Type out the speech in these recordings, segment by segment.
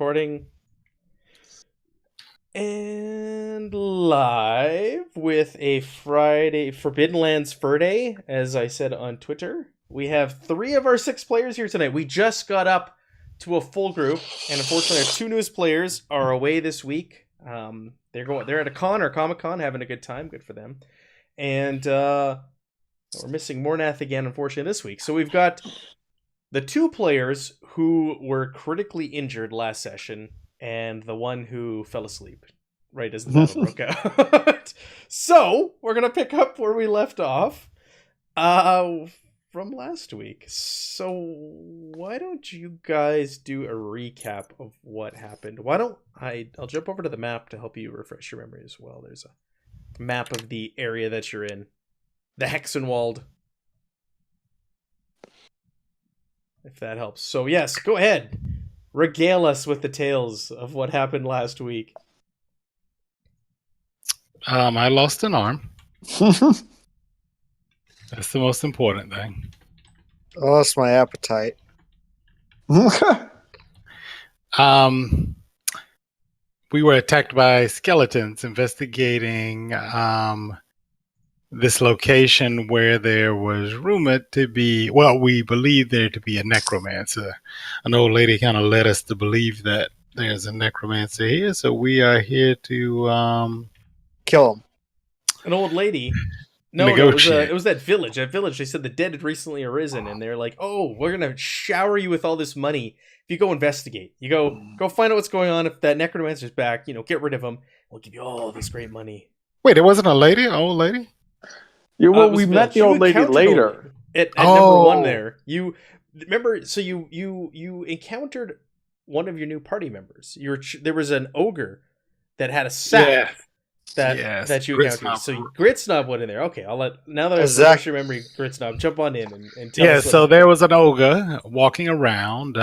recording and live with a Friday Forbidden Lands Fur Day, as I said on Twitter. We have 3 of our 6 players here tonight. We just got up to a full group, and unfortunately our 2 newest players are away this week. They're at a con or Comic-Con having a good time. Good for them. And we're missing Mornath again, unfortunately, this week. So we've got the 2 players who were critically injured last session, and the one who fell asleep right as the battle broke out. So we're gonna pick up where we left off from last week. So why don't you guys do a recap of what happened? I'll jump over to the map to help you refresh your memory as well. There's a map of the area that you're in, the Hexenwald, if that helps. So yes, go ahead. Regale us with the tales of what happened last week. I lost an arm. That's the most important thing. I lost my appetite. We were attacked by skeletons investigating this location where there was rumored to be, we believe there to be a necromancer. An old lady kind of led us to believe that there's a necromancer here, so we are here to kill him. An old lady? No, it was that village. That village, they said the dead had recently arisen, and they're like, oh, we're going to shower you with all this money if you go investigate. You go find out what's going on. If that necromancer's back, get rid of him. We'll give you all this great money. Wait, it wasn't a lady? An old lady? Yeah, well, we met the old lady later. At number 1 there. You remember, so you encountered one of your new party members. There was an ogre that had a sack that you encountered. So Gritsnob went in there. Okay, now that I refresh your memory, Gritsnob, jump on in and tell us. Yeah, so there was an ogre walking around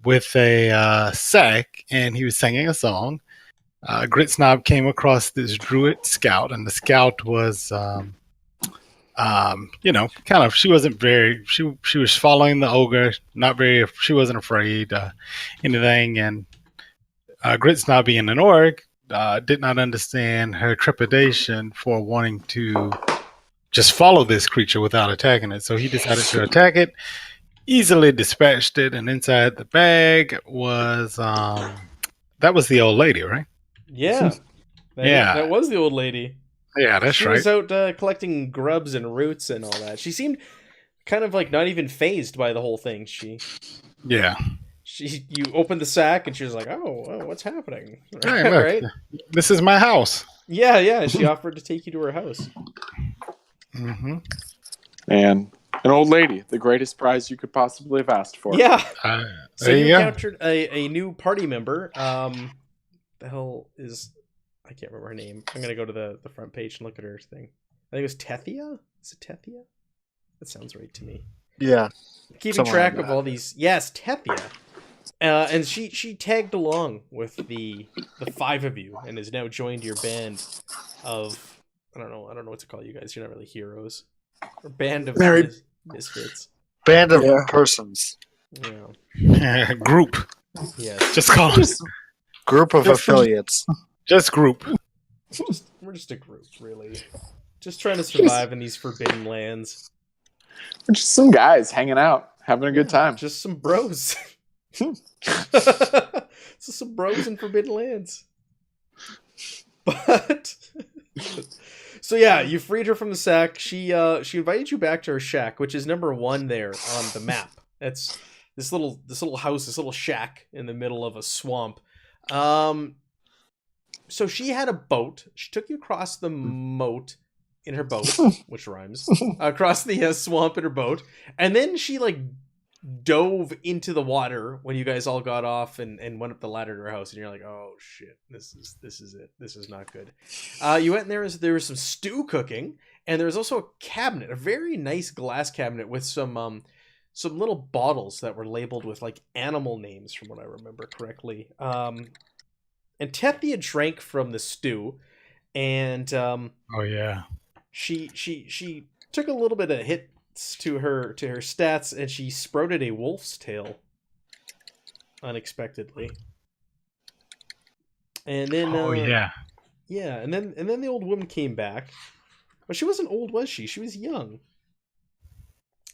with a sack, and he was singing a song. Gritsnob came across this druid scout, and the scout was, she wasn't very, she was following the ogre, she wasn't afraid, anything, and Gritsnob being an orc, did not understand her trepidation for wanting to just follow this creature without attacking it, so he decided to attack it, easily dispatched it, and inside the bag was, that was the old lady, right? Yeah. That was the old lady. Yeah, that's right. She was out collecting grubs and roots and all that. She seemed kind of like not even phased by the whole thing. You opened the sack and she was like, oh what's happening? Hey, look, right? This is my house. Yeah. She offered to take you to her house. Mm-hmm. And an old lady, the greatest prize you could possibly have asked for. Yeah. So you encountered a new party member. The hell is, I can't remember her name. I'm gonna go to the front page and look at her thing. I think it was Tethia. Is it Tethia? That sounds right to me. Yeah. Keeping track of all these. Yes, Tethia. And she tagged along with the 5 of you and has now joined your band of, I don't know what to call you guys. You're not really heroes. Or band of misfits. Band of persons. Yeah. Group. Yes. Just call it. Group of affiliates. Just group. We're just a group, really. Just trying to survive in these forbidden lands. We're just some guys hanging out, having a good time. Just some bros. Some bros in forbidden lands. But so yeah, you freed her from the sack. She invited you back to her shack, which is number 1 there on the map. It's this little house, this little shack in the middle of a swamp. So she had a boat. She took you across the moat in her boat, which rhymes, across the swamp in her boat, and then she dove into the water when you guys all got off and went up the ladder to her house, and you're like, oh shit, this is it. This is not good. You went in there was some stew cooking, and there was also a cabinet, a very nice glass cabinet with some little bottles that were labeled with animal names, from what I remember correctly. And Tethia drank from the stew, and she took a little bit of hits to her stats, and she sprouted a wolf's tail. unexpectedly. And then yeah, and then the old woman came back. But she wasn't old, was she? She was young.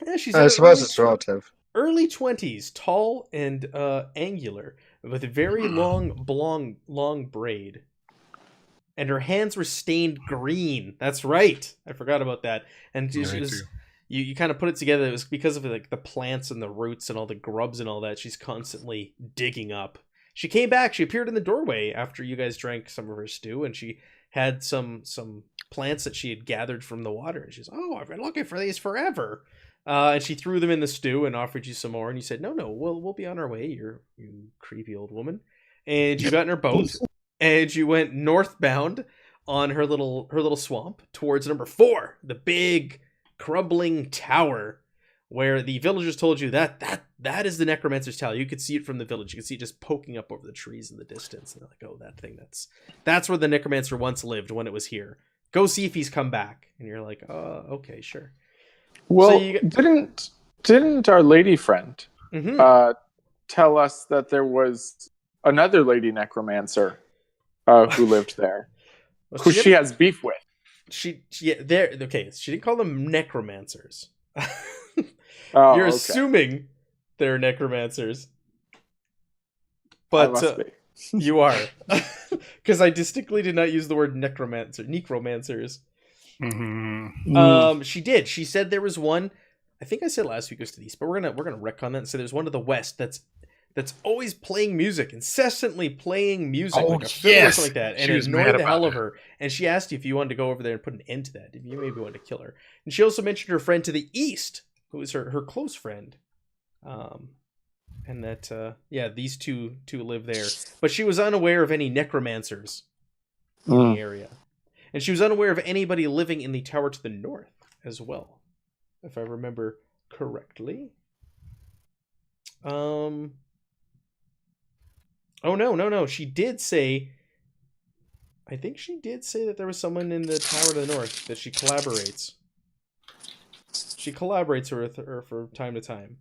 Yeah, she's I suppose it's relative. early 20s, tall and angular, with a very long braid. And her hands were stained green. That's right. I forgot about that. And it was, you kind of put it together. It was because of like the plants and the roots and all the grubs and all that she's constantly digging up. She came back. She appeared in the doorway after you guys drank some of her stew, and she had some plants that she had gathered from the water. And she's, oh, I've been looking for these forever. And she threw them in the stew and offered you some more. And you said, no, we'll be on our way. You creepy old woman. And you got in her boat, and you went northbound on her little swamp towards number 4, the big crumbling tower, where the villagers told you that is the necromancer's tower. You could see it from the village. You could see it just poking up over the trees in the distance. And they're like, oh, that thing, that's where the necromancer once lived when it was here. Go see if he's come back. And you're like, oh, okay, sure. Well, so didn't our lady friend tell us that there was another lady necromancer who lived there, who she has beef with? She didn't call them necromancers. You're assuming they're necromancers, but you are, because I distinctly did not use the word necromancers. Mm-hmm. She did. She said there was one. I think I said last week was to the east, but we're gonna retcon that and say there's one to the west that's always playing music, incessantly playing music, like a fiddle or something like that, and it annoyed the hell of her. And she asked you if you wanted to go over there and put an end to that, if you maybe wanted to kill her. And she also mentioned her friend to the east, who was her close friend, and that these two live there, but she was unaware of any necromancers in the area, and she was unaware of anybody living in the tower to the north as well, if I remember correctly. Oh, no. She did say... I think she did say that there was someone in the tower to the north that she collaborates. She collaborates with her from time to time.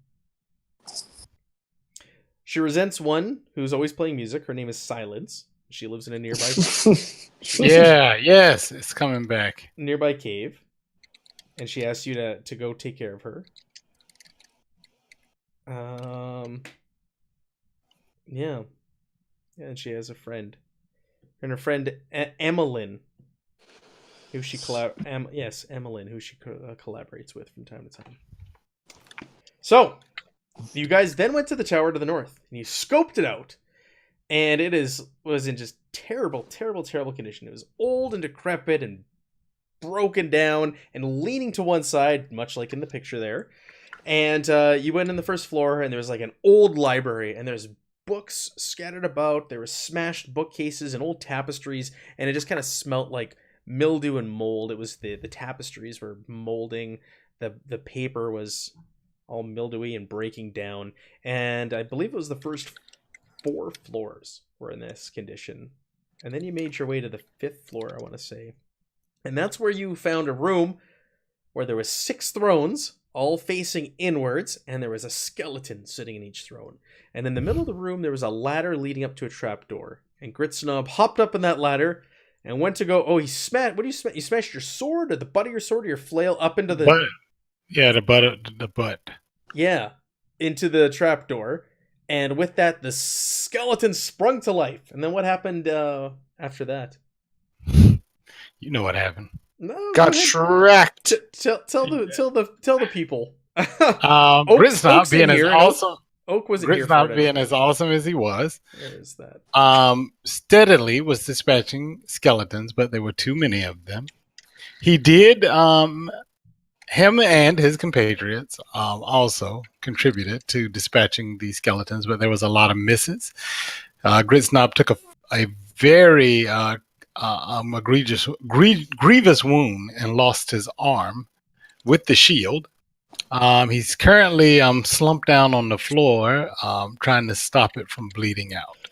She resents one who's always playing music. Her name is Silence. She lives in a nearby... Yes, it's coming back. Nearby cave. And she asked you to go take care of her. Yeah, and she has a friend, and her friend Emmeline, who she Emmeline, who she collaborates with from time to time. So, you guys then went to the tower to the north, and you scoped it out, and it was in just terrible condition. It was old and decrepit and broken down and leaning to one side, much like in the picture there. And you went in the first floor, and there was like an old library, and there's books scattered about. There were smashed bookcases and old tapestries, and it just kind of smelt like mildew and mold. It was the tapestries were molding, the paper was all mildewy and breaking down, and I believe it was the first 4 floors were in this condition. And then you made your way to the 5th floor, I want to say, and that's where you found a room where there was 6 thrones, all facing inwards, and there was a skeleton sitting in each throne. And in the middle of the room, there was a ladder leading up to a trapdoor. And Gritsnob hopped up on that ladder and went to go. Oh, he smashed. What do you smash? You smashed your sword, or the butt of your sword, or your flail up into the butt? Yeah, the butt. Yeah, into the trapdoor. And with that, the skeleton sprung to life. And then what happened after that? You know what happened. No, got shreked. Tell the people. Gritsnob being as awesome. Oak wasn't here. Gritsnob being as awesome as he was. There is that. Steadily was dispatching skeletons, but there were too many of them. He did. Him and his compatriots also contributed to dispatching these skeletons, but there was a lot of misses. Gritsnob took a very grievous wound and lost his arm with the shield. He's currently slumped down on the floor, trying to stop it from bleeding out.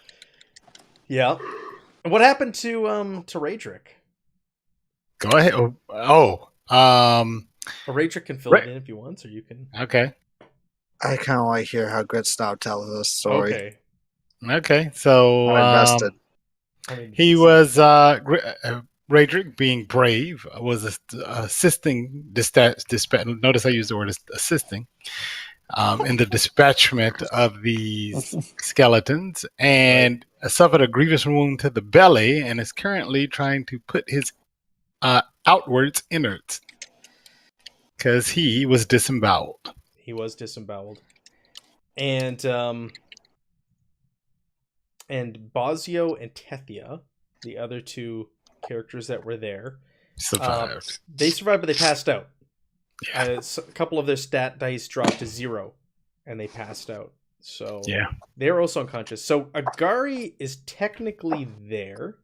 Yeah. What happened to Raedric? Go ahead. Raedric can fill it in if you want, or you can. Okay. I kind of want to hear how Gritsnob tells this story. Okay. Okay, so I'm invested. he was Radric, being brave, was assisting dispatch. Notice I used the word assisting in the dispatchment of these skeletons, and suffered a grievous wound to the belly, and is currently trying to put his outwards innards because he was disemboweled. He was disemboweled, and Bosio and Tethia, the other two characters that were there, Survived. They survived, but they passed out. Yeah. A couple of their stat dice dropped to 0, and they passed out. So Yeah. they're also unconscious. So Agari is technically there,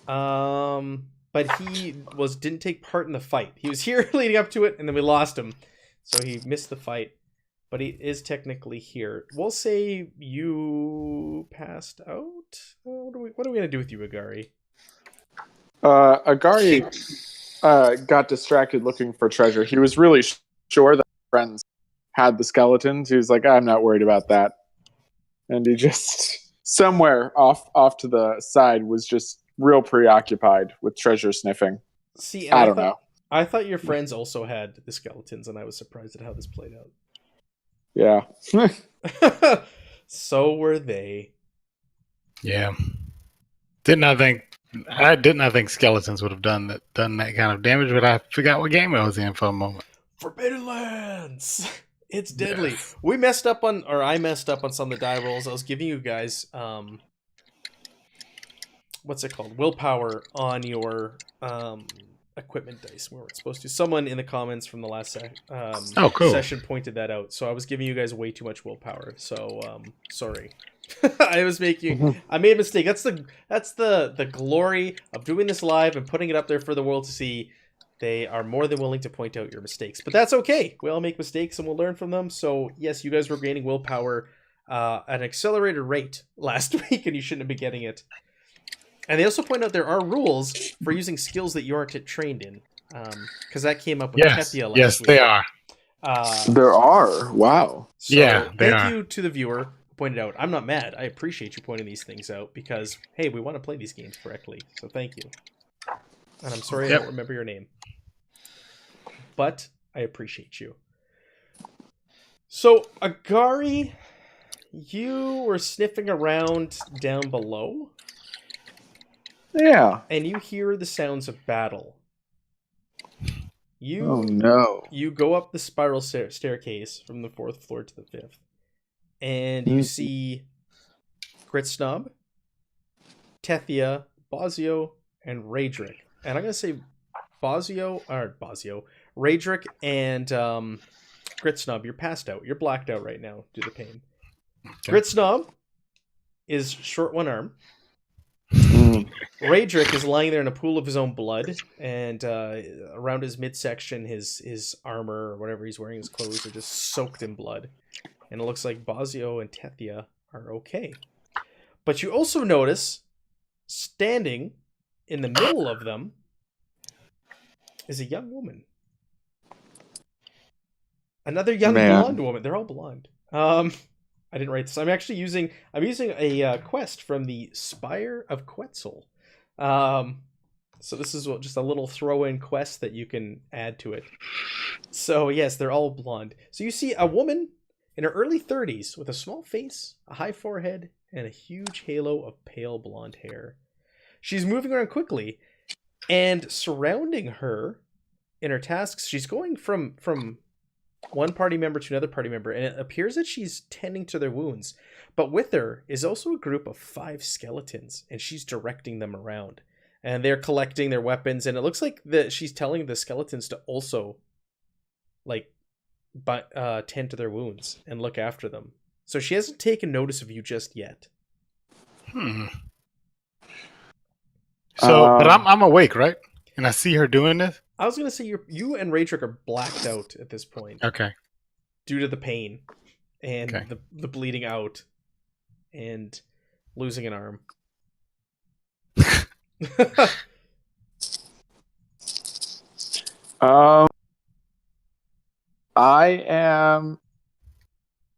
but he didn't take part in the fight. He was here leading up to it, and then we lost him, so he missed the fight. But he is technically here. We'll say you passed out. What are we gonna do with you, Agari? Agari got distracted looking for treasure. He was really sure that friends had the skeletons. He was like, I'm not worried about that. And he just, somewhere off to the side, was just real preoccupied with treasure sniffing. See, I don't know. I thought your friends also had the skeletons, and I was surprised at how this played out. Yeah. So were they. Yeah. I did not think skeletons would have done that kind of damage, but I forgot what game I was in for a moment. Forbidden Lands. It's deadly. Yes. I messed up on some of the die rolls. I was giving you guys what's it called? Willpower on your equipment dice. We weren't supposed to. Someone in the comments from the last cool. session pointed that out. So I was giving you guys way too much willpower. So sorry. I made a mistake. That's the glory of doing this live and putting it up there for the world to see. They are more than willing to point out your mistakes, but that's okay. We all make mistakes and we'll learn from them. So yes, you guys were gaining willpower at an accelerated rate last week, and you shouldn't have been getting it. And they also point out there are rules for using skills that you aren't trained in, because that came up with Tethia last week. Yes, they are. There are. Wow. So yeah, thank you to the viewer who pointed out. I'm not mad. I appreciate you pointing these things out because, hey, we want to play these games correctly. So thank you. And I'm sorry I don't remember your name. But I appreciate you. So, Agari, you were sniffing around down below. Yeah. And you hear the sounds of battle. Oh no. You go up the spiral staircase from the 4th floor to the 5th. And you see Gritsnob, Tethia, Bosio, and Radric. And I'm going to say Radric and Gritsnob, you're passed out. You're blacked out right now due to pain. Okay. Gritsnob is short one arm. Radric is lying there in a pool of his own blood, and around his midsection, his armor or whatever he's wearing, his clothes are just soaked in blood. And it looks like Bosio and Tethia are okay. But you also notice, standing in the middle of them, is a young woman. Another young blonde woman. They're all blonde. I didn't write this. I'm using a quest from the Spire of Quetzal. So this is just a little throw-in quest that you can add to it. So yes, they're all blonde. So you see a woman in her early 30s with a small face, a high forehead, and a huge halo of pale blonde hair. She's moving around quickly, and surrounding her in her tasks, she's going from one party member to another party member, and it appears that she's tending to their wounds. But with her is also a group of 5 skeletons, and she's directing them around. And they're collecting their weapons, and it looks like she's telling the skeletons to also, tend to their wounds and look after them. So she hasn't taken notice of you just yet. So, but I'm awake, right? And I see her doing this? I was going to say you and Radric are blacked out at this point. Okay. Due to the pain and the bleeding out and losing an arm. I am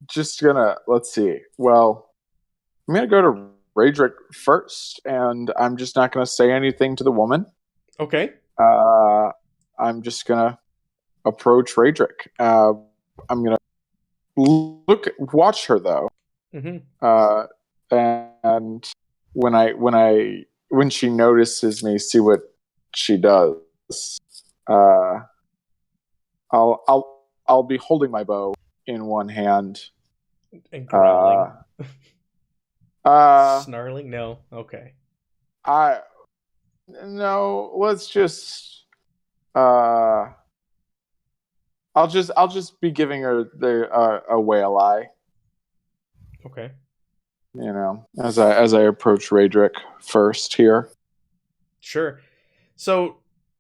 just gonna, let's see. Well, gonna go to Raedric first, and I'm just not gonna say anything to the woman. Okay. I'm just gonna approach Raedric. I'm gonna watch her though. Mm-hmm. And when she notices me, see what she does. I'll be holding my bow in one hand and growling. Snarling? No. Okay. No. Let's just. I'll just be giving her a whale eye. Okay. You know, as I approach Raedric first here. Sure. So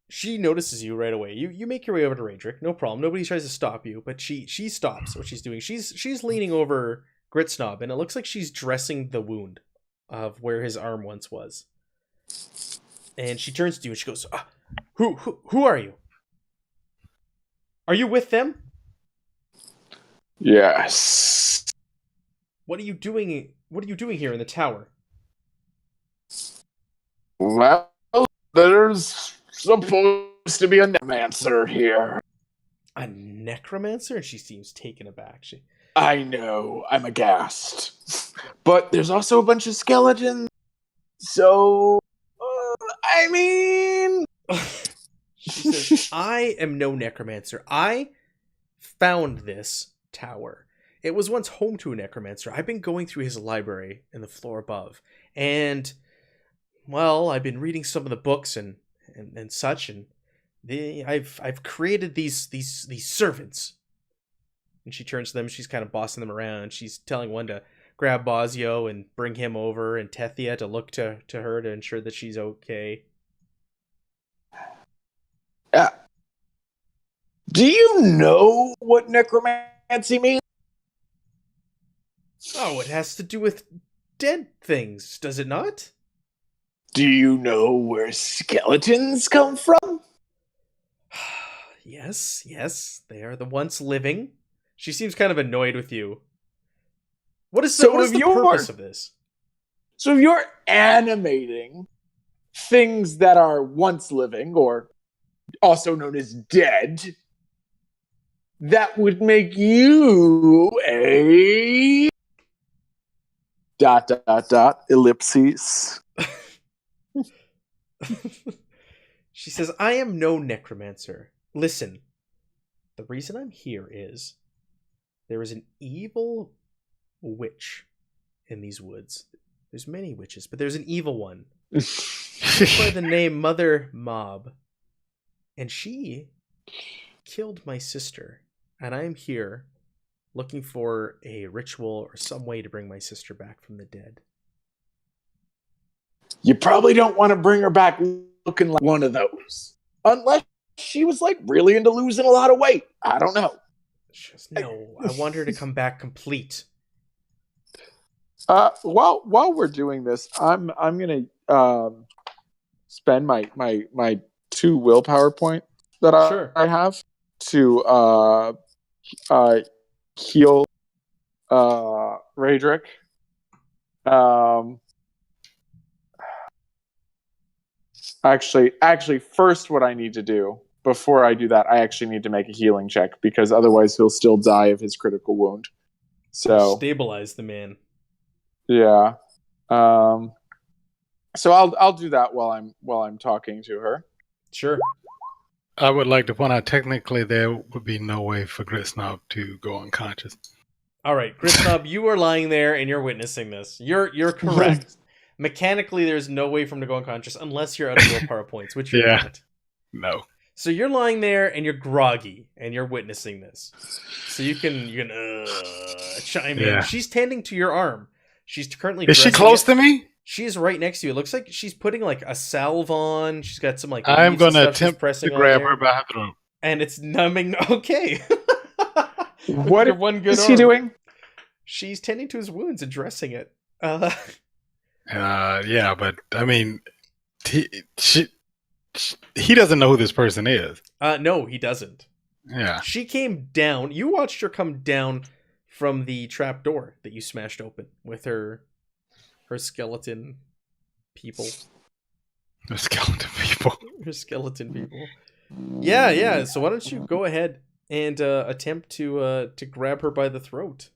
she notices you right away. You make your way over to Raedric, no problem. Nobody tries to stop you, but she stops what she's doing. She's leaning over Gritsnob, and it looks like she's dressing the wound of where his arm once was. And she turns to you and she goes, "Who are you? Are you with them?" Yes. What are you doing? What are you doing here in the tower? Well, there's supposed to be a necromancer here. A necromancer? And she seems taken aback. I know, I'm aghast. But there's also a bunch of skeletons. So, I mean... She says, I am no necromancer. I found this tower. It was once home to a necromancer. I've been going through his library in the floor above. And, well, I've been reading some of the books and such, and I've created these servants. And she turns to them, she's kind of bossing them around. She's telling one to grab Bosio and bring him over, and Tethia to look to her to ensure that she's okay. Do you know what necromancy means? Oh, it has to do with dead things, does it not? Do you know where skeletons come from? Yes, they are the once living. She seems kind of annoyed with you. What is So what is the purpose of this? So if you're animating things that are once living, or also known as dead, that would make you a... ... ellipses. She says, I am no necromancer. Listen, the reason I'm here is there is an evil witch in these woods. There's many witches, but there's an evil one by the name Mother Mob. And she killed my sister. And I am here looking for a ritual or some way to bring my sister back from the dead. You probably don't want to bring her back looking like one of those. Unless she was like really into losing a lot of weight. I don't know. No, I want her to come back complete. While we're doing this, I'm gonna spend my 2 willpower point that I have to heal Raedric. Actually, first what I need to do, before I do that, I actually need to make a healing check, because otherwise he'll still die of his critical wound. So stabilize the man. Yeah. So I'll do that while I'm talking to her. Sure. I would like to point out, technically, there would be no way for Gritsnob to go unconscious. All right, Gritsnob, you are lying there and you're witnessing this. You're correct. Mechanically, there's no way for him to go unconscious unless you're out of willpower points, which you're not. No. So you're lying there and you're groggy and you're witnessing this. So you can chime in. She's tending to your arm. She's currently. Is she close to me? She is right next to you. It looks like she's putting like a salve on. She's got some like. I'm going to attempt to grab her by the throat. And it's numbing. Okay. What is she doing? She's tending to his wounds and dressing it. Yeah, but I mean, he doesn't know who this person is. No, he doesn't. Yeah. She came down. You watched her come down from the trap door that you smashed open with her her skeleton people. The skeleton people. Her skeleton people. Yeah. So why don't you go ahead and attempt to grab her by the throat?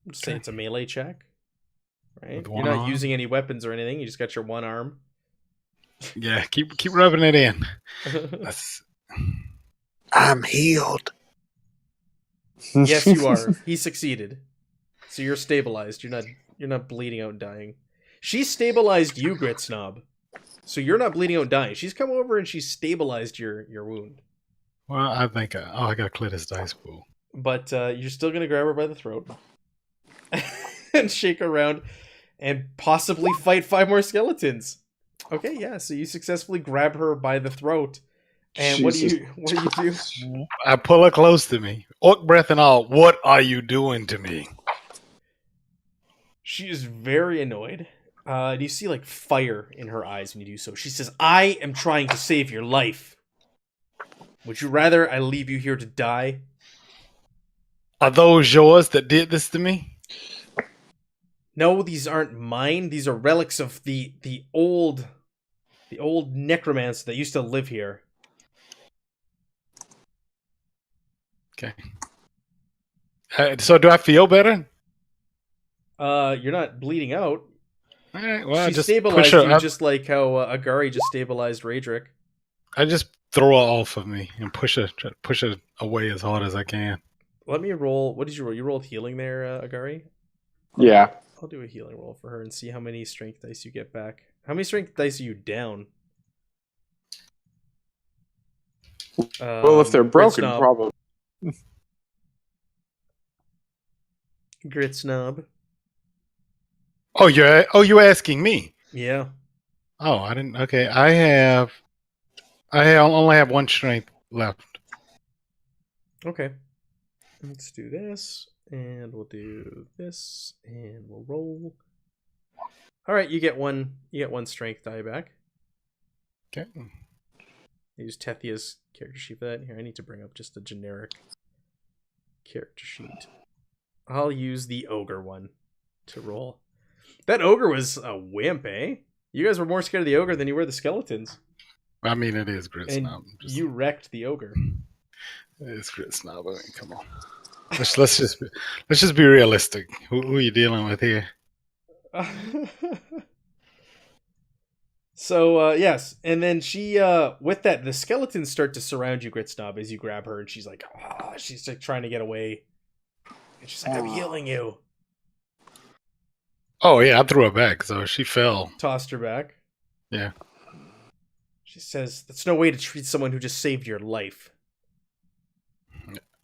Just say it's a melee check, right? You're not using any weapons or anything. You just got your one arm. Yeah, keep rubbing it in. I'm healed. Yes, you are. He succeeded. So you're stabilized. You're not bleeding out and dying. She stabilized you, Grit Snob. So you're not bleeding out and dying. She's come over and she's stabilized your wound. Well, I think I gotta clear this dice pool. But you're still gonna grab her by the throat and shake her around and possibly fight 5 more skeletons. Okay, yeah. So you successfully grab her by the throat. And what do you do? I pull her close to me. Orc breath and all. What are you doing to me? She is very annoyed. You see like fire in her eyes when you do so. She says, I am trying to save your life. Would you rather I leave you here to die? Are those yours that did this to me? No, these aren't mine. These are relics of the old necromancer that used to live here. Okay. So do I feel better? You're not bleeding out. All right. Well, she I just stabilized push her you just like how Agari just stabilized Raedric. I just throw her off of me and try to push her away as hard as I can. Let me roll. What did you roll? You rolled healing there, Agari? Yeah. I'll do a healing roll for her and see how many strength dice you get back. How many strength dice are you down? Well, if they're broken, probably. Grit Snob. Oh, you're asking me? Yeah. Oh, I didn't. Okay, I only have 1 strength left. Okay. Let's do this, and we'll do this, and we'll roll. All right, you get one strength die back. Okay. Use Tethia's character sheet for that. Here, I need to bring up just a generic character sheet. I'll use the ogre one to roll. That ogre was a wimp, eh? You guys were more scared of the ogre than you were the skeletons. I mean, it is Grit And Snob. you wrecked the ogre. It is Grit Snob. I mean, come on. Let's just be realistic. Who are you dealing with here? So yes, and then she with that, the skeletons start to surround you, Grit Snob, as you grab her, and she's like, she's like trying to get away. And she's like, I'm healing you. Oh yeah, I threw her back, so she fell. Tossed her back. Yeah. She says, that's no way to treat someone who just saved your life.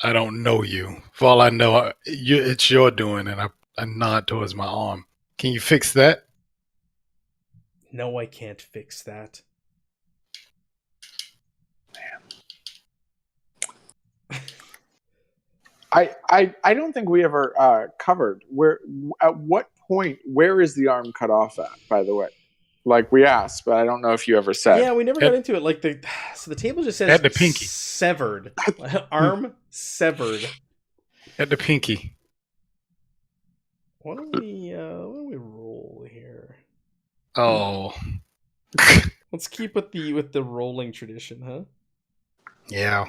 I don't know you. For all I know, it's your doing, and I nod towards my arm. Can you fix that? No, I can't fix that. I don't think we ever covered at what point, where is the arm cut off at, by the way? Like we asked, but I don't know if you ever said. Yeah, we never got into it. Like so the table just says at the pinky. Severed. Arm severed. At the pinky. Why don't we roll here? Oh. Let's keep with the rolling tradition, huh? Yeah.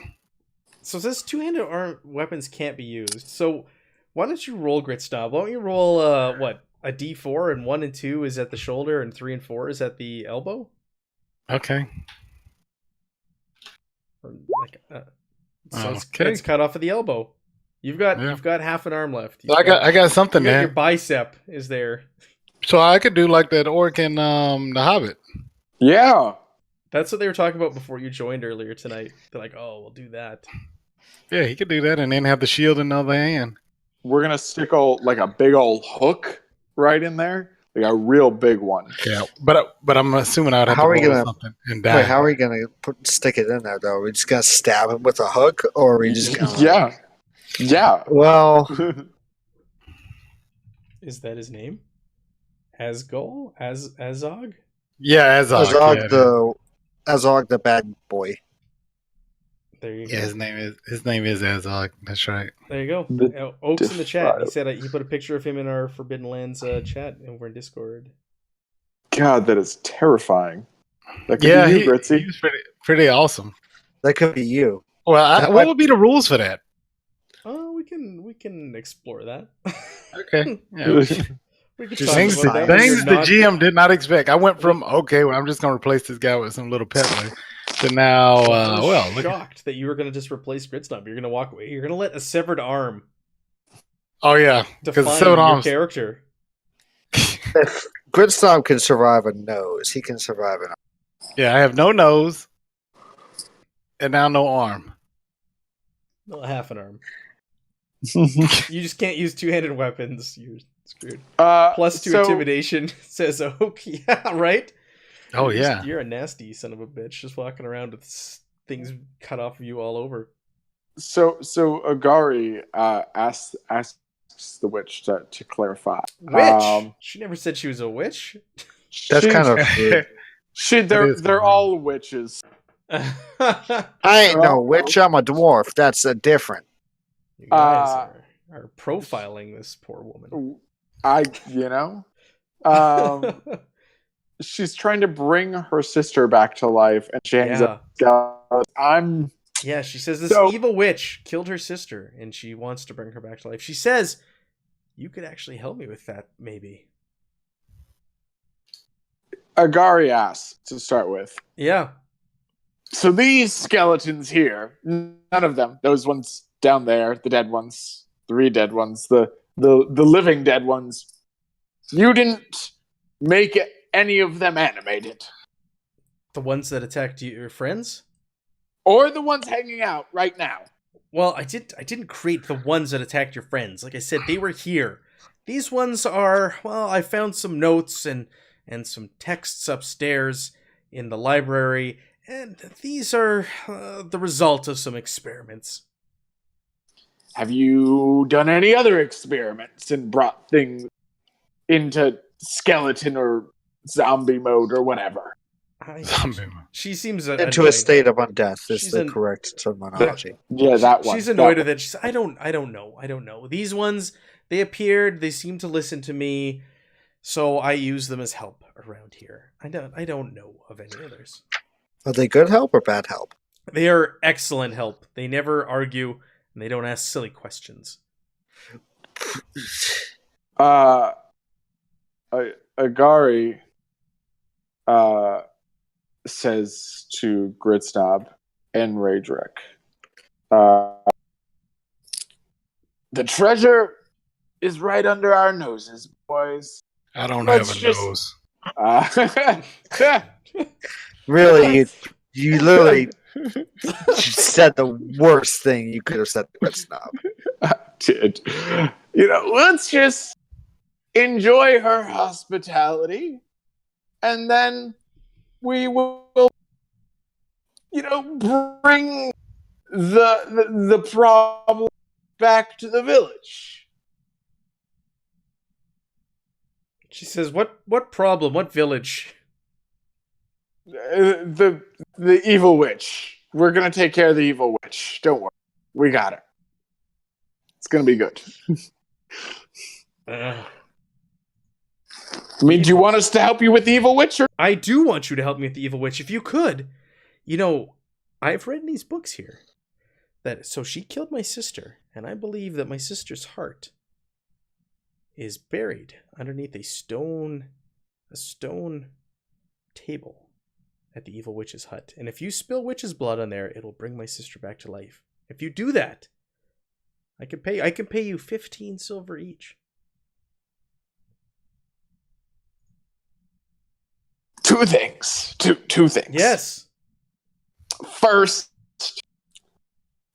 So it says 2-handed weapons can't be used. So why don't you roll, Grit Snob? Why don't you roll a D4, and 1 and 2 is at the shoulder, and 3 and 4 is at the elbow? Okay. Or it's cut off at the elbow. You've got half an arm left. I got something there. Your bicep is there. So I could do like that orc in The Hobbit. Yeah. That's what they were talking about before you joined earlier tonight. They're like, oh, we'll do that. Yeah, he could do that and then have the shield in the other hand. We're going to stick a big old hook right in there. Like a real big one. Yeah, but I'm assuming I'd have to roll something and die. Wait, how are we going to stick it in there, though? Are we just going to stab him with a hook? Or are we just going to... Yeah. Well... Is that his name? Azgol? Azog? Yeah, Azog. Azog the bad boy. There you Yeah, go. his name is Azog. That's right. There you go. The Oaks in the chat. He defile. said he put a picture of him in our Forbidden Lands chat over in Discord. God, that is terrifying. That could Yeah, be you, he Gritzy. was pretty awesome. That could be you. Well, what would be the rules for that? Oh, we can explore that. Okay. Yeah. We can Just talk Things about that. when things you're the not- GM did not expect. I went from okay, well, I'm just going to replace this guy with some little peddler, to now, I was well, look. shocked that you were going to just replace Gritsnub. You're going to walk away. You're going to let a severed arm Oh yeah, because define seven your arms. character. If Gritstomp can survive a nose, he can survive an arm. Yeah, I have no nose, and now no arm. Well, half an arm. You just can't use two-handed weapons. You're screwed. +2 intimidation, says Oak. Yeah, right? Oh yeah. You're a nasty son of a bitch, just walking around with things cut off of you all over. So Agari asks the witch to clarify. Witch? She never said she was a witch. That's kind of weird. They're all witches. I ain't no witch. I'm a dwarf. That's a different. You guys are profiling this poor woman. She's trying to bring her sister back to life, and she hangs up. Yeah, she says this evil witch killed her sister, and she wants to bring her back to life. She says, you could actually help me with that, maybe. Agari asks to start with. Yeah. So these skeletons here, none of them, those ones down there, the dead ones, 3 dead ones, the living dead ones, you didn't make any of them animated. The ones that attacked your friends? Or the ones hanging out right now. Well, I didn't create the ones that attacked your friends. Like I said, they were here. These ones are, well, I found some notes and some texts upstairs in the library, and these are the result of some experiments. Have you done any other experiments and brought things into skeleton or zombie mode or whatever? She seems into a state of undeath is the correct terminology. Yeah, that one. She's annoyed with it. She's, I don't know. These ones, they appeared, they seem to listen to me, so I use them as help around here. I don't know of any others. Are they good help or bad help? They are excellent help. They never argue, and they don't ask silly questions. Agari says to Gritsnob and Raedric, the treasure is right under our noses, boys. I don't have a nose. Really, you literally said the worst thing you could have said to Gritsnob. I did. Let's just enjoy her hospitality, and then we will, bring the problem back to the village. She says, "What problem? What village?" The evil witch. We're gonna take care of the evil witch. Don't worry, we got it. It's gonna be good. Do you want us to help you with the evil witch? Or? I do want you to help me with the evil witch, if you could. I've read in these books here so she killed my sister, and I believe that my sister's heart is buried underneath a stone table at the evil witch's hut. And if you spill witch's blood on there, it'll bring my sister back to life. If you do that, I can pay you 15 silver each. Two things. Yes. First,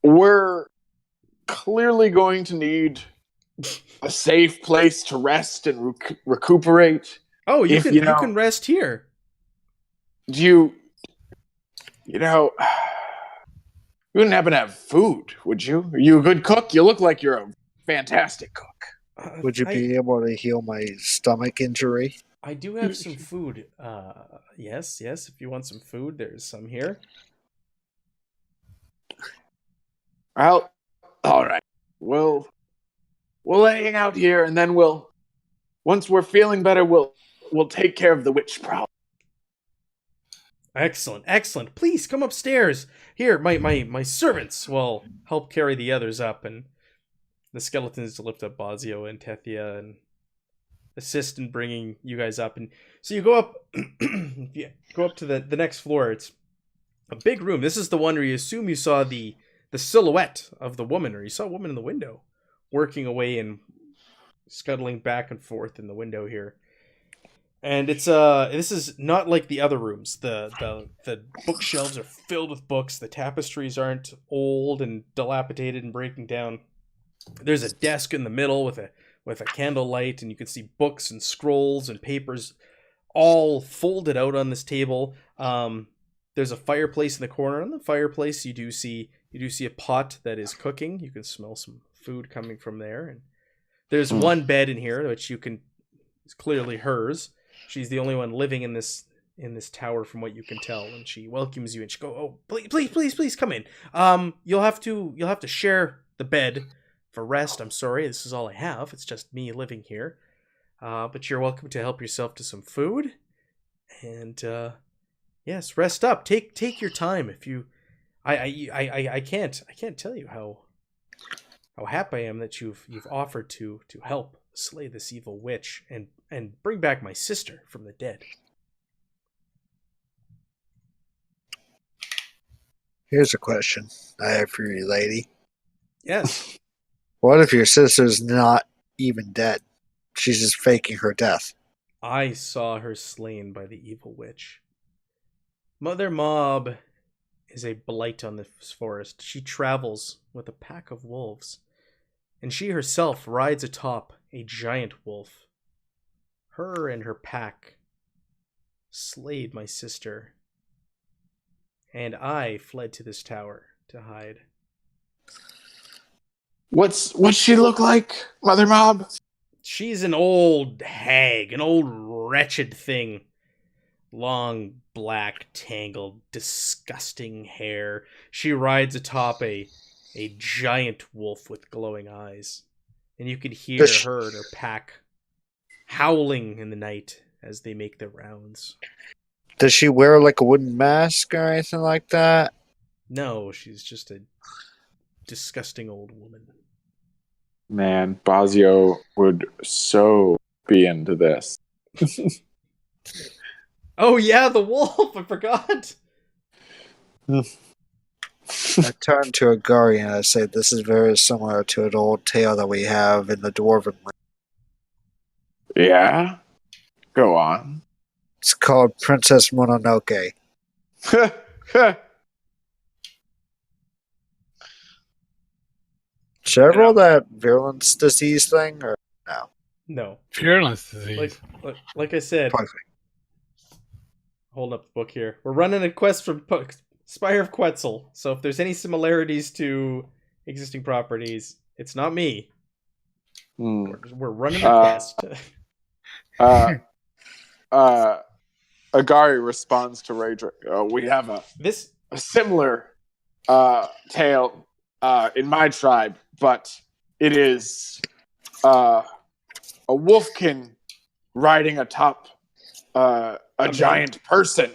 we're clearly going to need a safe place to rest and recuperate. Oh, you can rest here. You wouldn't happen to have food, would you? Are you a good cook? You look like you're a fantastic cook. Would you be able to heal my stomach injury? I do have some food. Yes. If you want some food, there's some here. Well, all right. We'll hang out here, and then once we're feeling better, we'll take care of the witch problem. Excellent, excellent. Please come upstairs. Here, my servants will help carry the others up, and the skeletons lift up Bazio and Tethia and assist in bringing you guys up. And so you go up, you go up to the next floor. It's a big room. This is the one where you assume you saw the silhouette of the woman, or you saw a woman in the window working away and scuttling back and forth in the window here. And it's this is not like the other rooms. The bookshelves are filled with books. The tapestries aren't old and dilapidated and breaking down. There's a desk in the middle with a candlelight, and you can see books and scrolls and papers all folded out on this table. There's a fireplace in the corner. On the fireplace, you do see a pot that is cooking. You can smell some food coming from there. And there's one bed in here, which is clearly hers. She's the only one living in this tower, from what you can tell. And she welcomes you, and she goes, "Oh, please come in. You'll have to share the bed for rest. I'm sorry, this is all I have. It's just me living here. But you're welcome to help yourself to some food. And yes, rest up. Take your time. If you, I can't tell you how happy I am that you've offered to help slay this evil witch and bring back my sister from the dead." Here's a question I have for you, lady. Yes. What if your sister's not even dead? She's just faking her death. I saw her slain by the evil witch. Mother Mob is a blight on this forest. She travels with a pack of wolves, and she herself rides atop a giant wolf. Her and her pack slayed my sister, and I fled to this tower to hide. What's she look like, Mother Mob? She's an old hag, an old wretched thing. Long, black, tangled, disgusting hair. She rides atop a giant wolf with glowing eyes. And you can hear her and her pack howling in the night as they make their rounds. Does she wear like a wooden mask or anything like that? No, she's just a disgusting old woman. Man, Bazio would so be into this. Oh yeah, the wolf! I forgot! I turn to Agari and I say, this is very similar to an old tale that we have in the Dwarven Land. Yeah? Go on. It's called Princess Mononoke. Should I roll that virulence disease thing, or no? No. Virulence disease. Like I said, Perfect. hold up the book here. We're running a quest from Spire of Quetzal, so if there's any similarities to existing properties, it's not me. We're running a quest. Agari responds to Raedric. We have a similar tale in my tribe, but it is a wolfkin riding atop a giant person.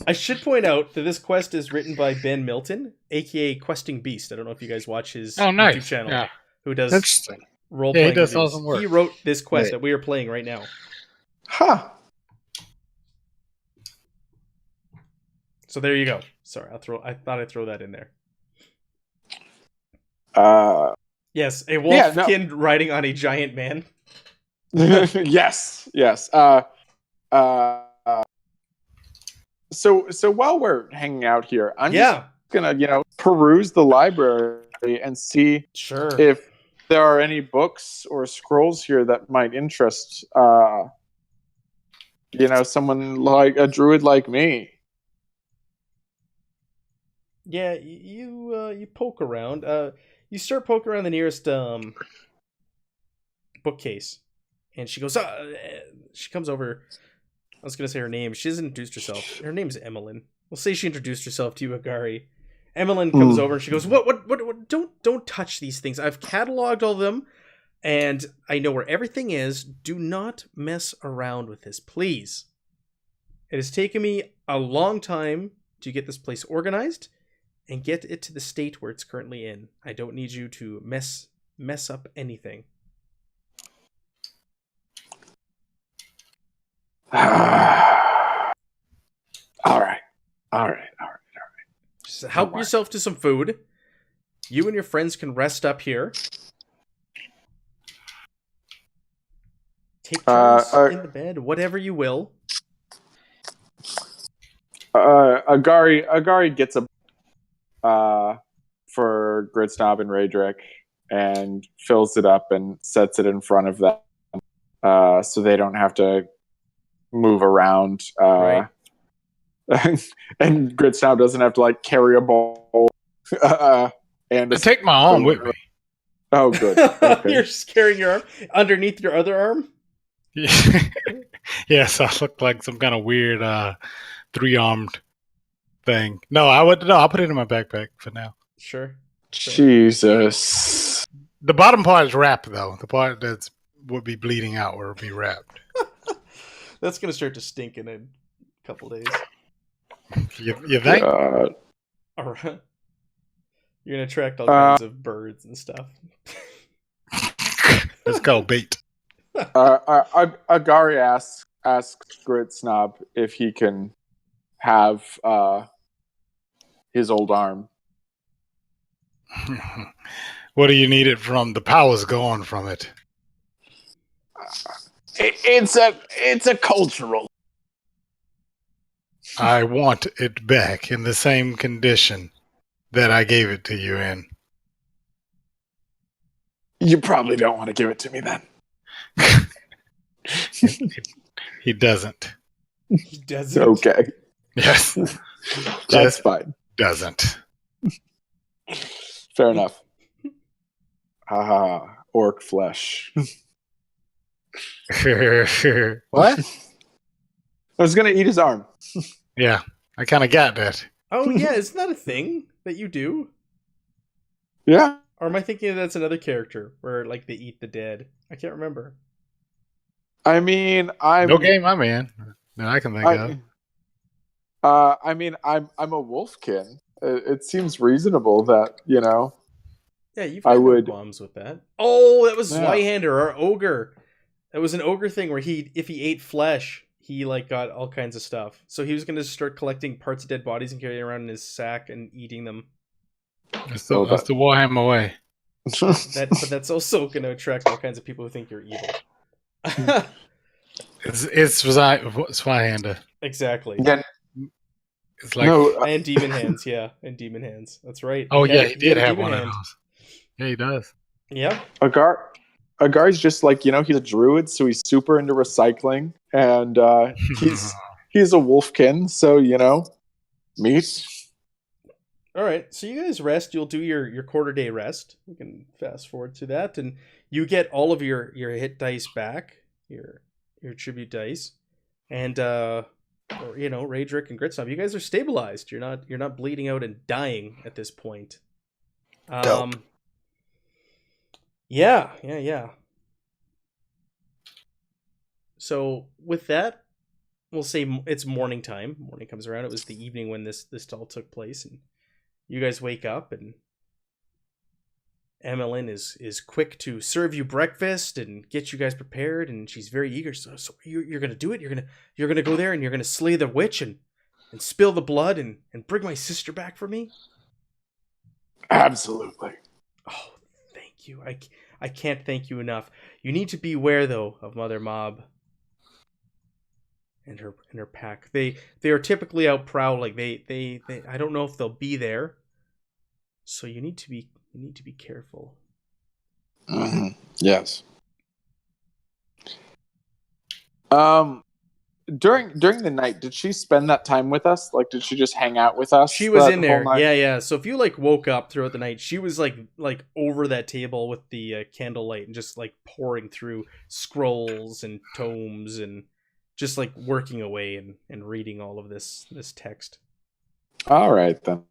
I should point out that this quest is written by Ben Milton, aka Questing Beast. I don't know if you guys watch his YouTube channel. Who does role-playing he does videos. awesome work. He wrote this quest that we are playing right now. Huh. So there you go. Sorry, I thought I'd throw that in there. Yes, a wolfkin riding on a giant man. yes. So while we're hanging out here, I'm just gonna, peruse the library and see if there are any books or scrolls here that might interest someone like a druid like me. Yeah, you poke around. You start poking around the nearest bookcase, and she goes. She comes over. I was gonna say her name. She hasn't introduced herself. Her name's Emmeline. We'll say she introduced herself to you, Agari, Emmeline comes over and she goes, what, don't touch these things. I've cataloged all of them and I know where everything is. Do not mess around with this, please. It has taken me a long time to get this place organized and get it to the state where it's currently in. I don't need you to mess up anything. All right. Just help yourself to some food. You and your friends can rest up here. Take turns in the bed, whatever you will. Agari gets a for Gritsnob and Raedric and fills it up and sets it in front of them, so they don't have to move around. Right. And Gritsnob doesn't have to like carry a bowl. And take my arm with me. Oh, good. Okay. You're just carrying your arm underneath your other arm. Yes, I look like some kind of weird 3-armed thing. No, I'll put it in my backpack for now. Sure. Jesus. The bottom part is wrapped, though. The part that would be bleeding out will be wrapped. That's gonna start to stink in a couple days. You think? All right. You're gonna attract all kinds of birds and stuff. Let's go, bait. Agari asks Gritsnob if he can have his old arm. What do you need it from? The power's gone from it. It's a cultural. I want it back in the same condition that I gave it to you in. You probably don't want to give it to me then. He doesn't. He doesn't. Okay. Yes. That's fine. Doesn't. Fair enough. Orc flesh. What? I was gonna eat his arm. Yeah, I kind of got that. Oh yeah, isn't that a thing that you do? Yeah. Or am I thinking that's another character where like they eat the dead? I can't remember. I mean, no game I'm in that I can think of. I mean, I'm a wolfkin. It seems reasonable that, you know. Yeah, you've had no bombs with that. Oh, that was Zweihander, our ogre. That was an ogre thing where if he ate flesh, he like got all kinds of stuff. So he was going to start collecting parts of dead bodies and carrying around in his sack and eating them. That's the Warhammer way. But that's also going to attract all kinds of people who think you're evil. It's Zweihander. Exactly. Yeah. It's like and demon hands, yeah, and demon hands. That's right. Oh yeah, he did have one of those. Yeah, he does. Yeah. Agari's just like, you know, he's a druid, so he's super into recycling, and he's a wolfkin, so you know, meat. All right, so you guys rest. You'll do your quarter day rest. We can fast forward to that, and you get all of your hit dice back, your tribute dice, and you know, Raedric and Gritsnob, you guys are stabilized. You're not bleeding out and dying at this point. Dope. Yeah. So with that, we'll say it's morning time. Morning comes around. It was the evening when this all took place, and you guys wake up, and Emmeline is quick to serve you breakfast and get you guys prepared, and she's very eager. So you're gonna do it. You're gonna go there and you're gonna slay the witch and spill the blood and bring my sister back for me. Absolutely. Oh, thank you. I can't thank you enough. You need to beware though of Mother Mob and her pack. They are typically out prowling. They I don't know if they'll be there. So you need to be careful. Mm-hmm. Yes. During the night, did she spend that time with us? Like, did she just hang out with us? She was in there. Yeah. So if you like woke up throughout the night, she was like over that table with the candlelight and just like pouring through scrolls and tomes and just like working away and reading all of this text. All right then.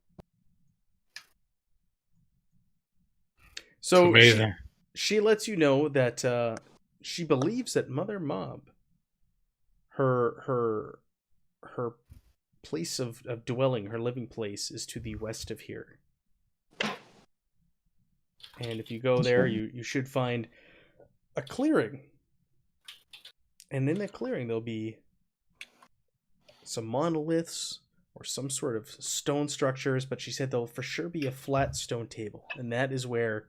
So amazing. She lets you know that she believes that Mother Mob, her place of dwelling, her living place, is to the west of here. And if you go there, you should find a clearing. And in that clearing, there'll be some monoliths or some sort of stone structures, but she said there'll for sure be a flat stone table, and that is where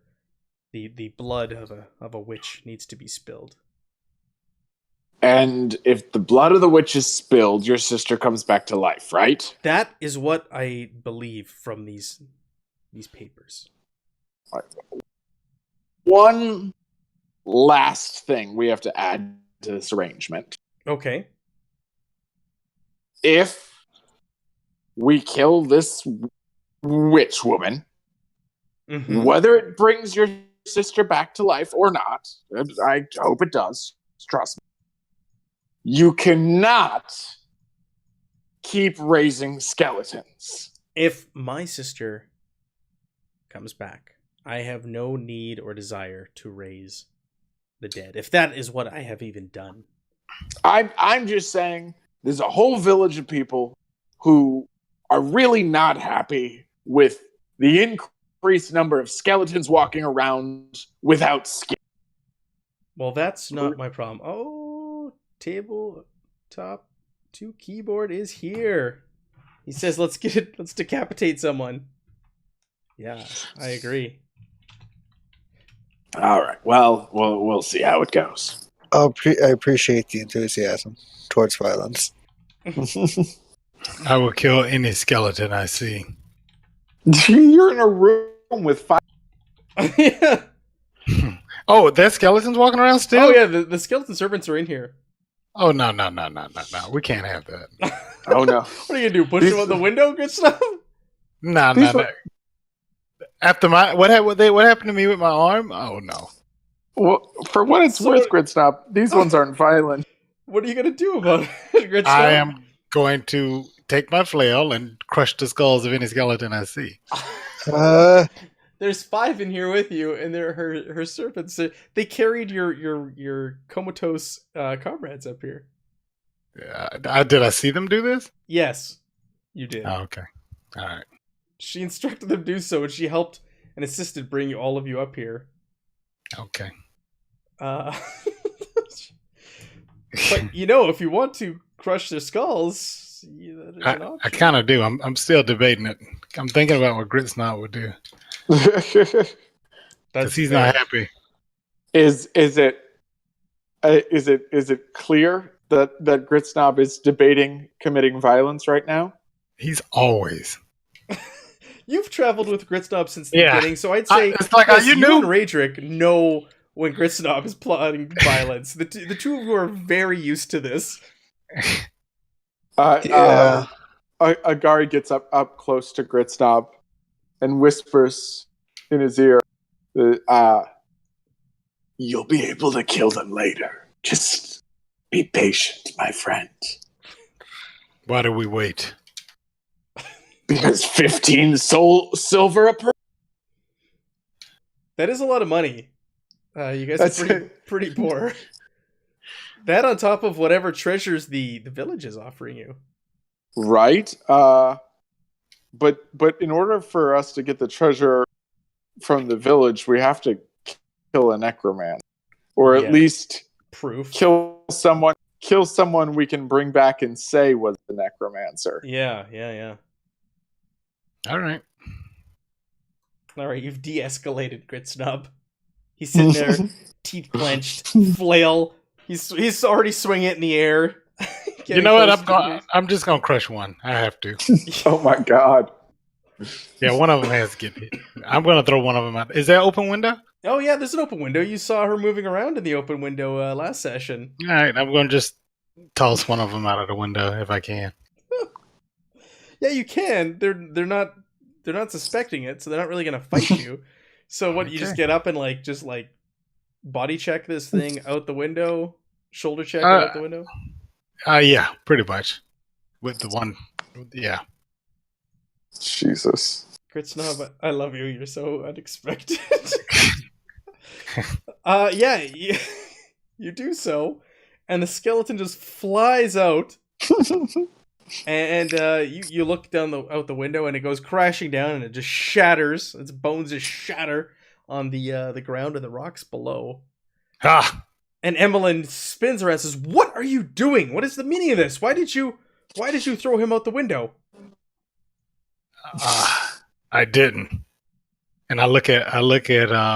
the blood of a witch needs to be spilled. And if the blood of the witch is spilled, your sister comes back to life, right? That is what I believe from these papers. One last thing we have to add to this arrangement. Okay. If we kill this witch woman, whether it brings your sister back to life or not, I hope it does, trust me, you cannot keep raising skeletons. If my sister comes back, I have no need or desire to raise the dead, if that is what I have even done. I'm just saying, there's a whole village of people who are really not happy with the increased number of skeletons walking around without skin. Well, that's not my problem. Oh, tabletop 2 keyboard is here. He says, let's decapitate someone. Yeah, I agree. All right. Well, we'll see how it goes. I appreciate the enthusiasm towards violence. I will kill any skeleton I see. You're in a room with 5. Yeah. Oh, there's skeletons walking around still? Oh yeah, the skeleton servants are in here. Oh no. We can't have that. Oh no. What are you gonna do? Push them out the window? Good stuff. No. After what happened to me with my arm? Oh no. Well, for what it's worth, Gritsnop, these ones aren't violent. What are you gonna do about it, Gritsnop? I am going to take my flail and crush the skulls of any skeleton I see. There's 5 in here with you, and they're her servants. They carried your comatose comrades up here. Did I see them do this? Yes, you did. Oh, okay. All right. She instructed them to do so, and she helped and assisted bring all of you up here. Okay. But if you want to crush their skulls, that is an option. I kind of do. I'm still debating it. I'm thinking about what Gritsnot would do. Because he's not happy. Is it clear that Gritsnob is debating committing violence right now? He's always. You've traveled with Gritsnob since the beginning, so I'd say it's like you and Raedric know when Gritsnob is plotting violence. The two of you are very used to this. Agari gets up close to Gritsnob and whispers in his ear, "You'll be able to kill them later. Just be patient, my friend." Why do we wait? Because 15 silver a person. That is a lot of money. You guys are pretty poor. That on top of whatever treasures the village is offering you. Right. But in order for us to get the treasure from the village, we have to kill a necromancer, or at least kill someone we can bring back and say was the necromancer. Yeah. All right, you've de-escalated, Gritsnob. He's sitting there, teeth clenched, flail. He's already swinging it in the air. You know what? I'm just gonna crush one. I have to. Oh my god. Yeah, one of them has to get hit. I'm gonna throw one of them out. Is there an open window? Oh yeah, there's an open window. You saw her moving around in the open window last session. All right, I'm gonna just toss one of them out of the window if I can. Yeah, you can. They're not suspecting it, so they're not really gonna fight you. So what? You just get up and just body check this thing out the window, shoulder check out the window. Yeah, pretty much. With the one, yeah. Jesus. Gritsnob, I love you. You're so unexpected. Yeah, you do so, and the skeleton just flies out, and you look out the window, and it goes crashing down, and it just shatters. Its bones just shatter on the ground and the rocks below. Ah, And Emmeline spins around and says, "What are you doing? What is the meaning of this? Why did you throw him out the window?" I didn't. And I look at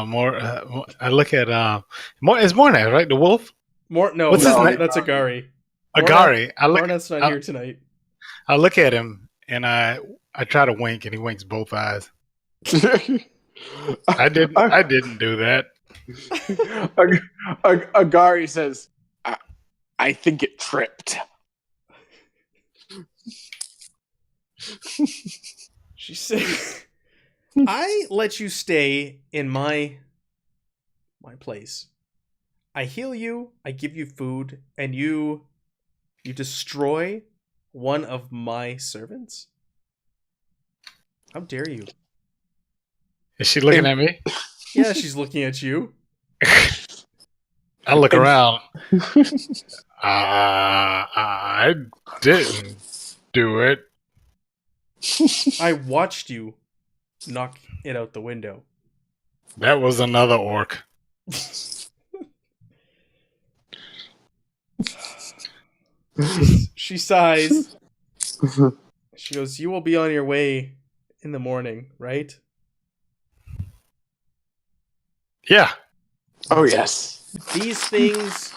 more. It's Mornay, right? The wolf. No, What's his name? That's Agari. Agari. Morneth's not here tonight. I look at him and I try to wink, and he winks both eyes. I didn't do that. Agari says, I think it tripped. She said, I let you stay in my place. I heal you, I give you food, and you destroy one of my servants? How dare you? Is she looking at me? Yeah, she's looking at you. I look around. I didn't do it. I watched you knock it out the window. That was another orc. She sighs. She goes, "You will be on your way in the morning, right?" Yeah. Oh, yes. These things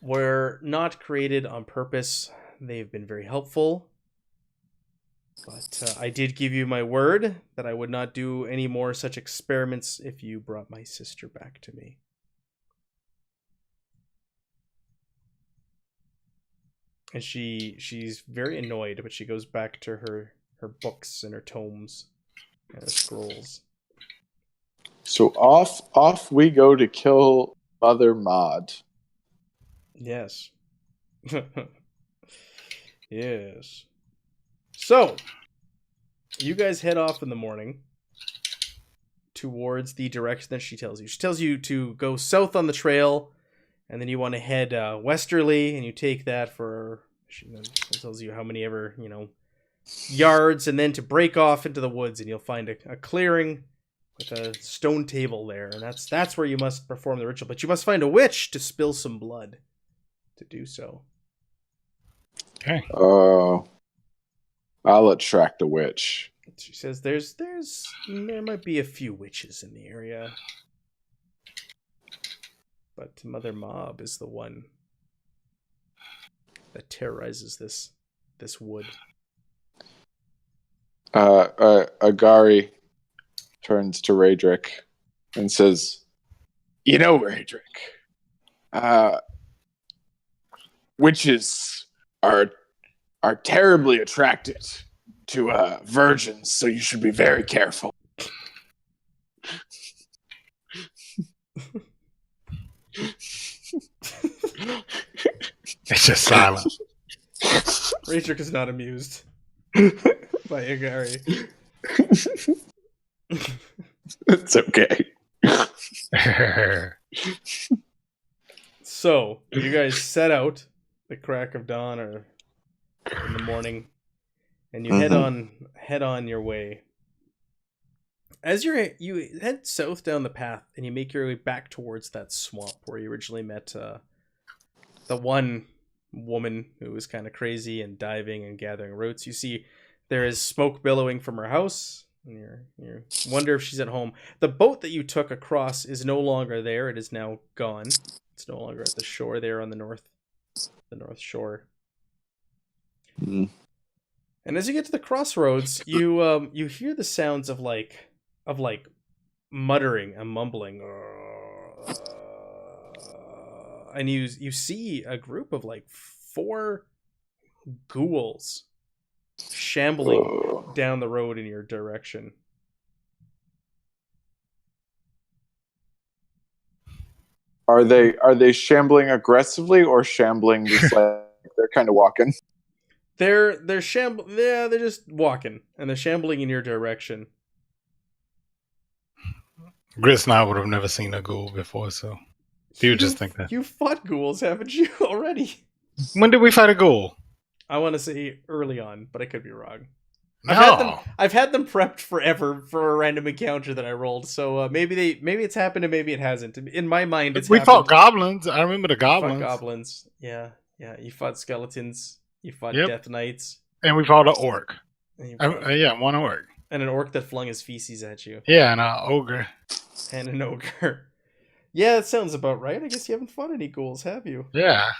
were not created on purpose. They've been very helpful. But I did give you my word that I would not do any more such experiments if you brought my sister back to me. And she's very annoyed, but she goes back to her books and her tomes and her scrolls. So off we go to kill Mother Maud. Yes. Yes. So, you guys head off in the morning towards the direction that she tells you. She tells you to go south on the trail, and then you want to head westerly, and you take that for, she tells you how many ever, yards, and then to break off into the woods, and you'll find a clearing with a stone table there, and that's where you must perform the ritual. But you must find a witch to spill some blood to do so. Okay. Oh, I'll attract a witch. She says there might be a few witches in the area, but Mother Mob is the one that terrorizes this wood. Agari turns to Raedric and says, "You know, Raedric, witches are terribly attracted to virgins, so you should be very careful." It's just silent. Raedric is not amused by Agari. It's okay. So, you guys set out the crack of dawn or in the morning, and you head on your way. As you head south down the path, and you make your way back towards that swamp where you originally met the one woman who was kind of crazy and diving and gathering roots. You see there is smoke billowing from her house, and you wonder if she's at home. The boat that you took across is no longer there. It is now gone. It's no longer at the shore there on the north shore. Mm. And as you get to the crossroads, you hear the sounds of muttering and mumbling, and you see a group of 4 ghouls shambling down the road in your direction. Are they shambling aggressively or shambling just like they're kind of walking? They're they're just walking, and they're shambling in your direction. Grits and I would have never seen a ghoul before, so you would just think that. You fought ghouls, haven't you, already? When did we fight a ghoul? I want to say early on, but I could be wrong. No. I've had them prepped forever for a random encounter that I rolled. So maybe it's happened and maybe it hasn't. In my mind, it's happened. Fought goblins. I remember the goblins. You fought goblins. Yeah. You fought skeletons. You fought death knights. And we fought an orc. One orc. And an orc that flung his feces at you. Yeah, and an ogre. And an ogre. Yeah, that sounds about right. I guess you haven't fought any ghouls, have you? Yeah.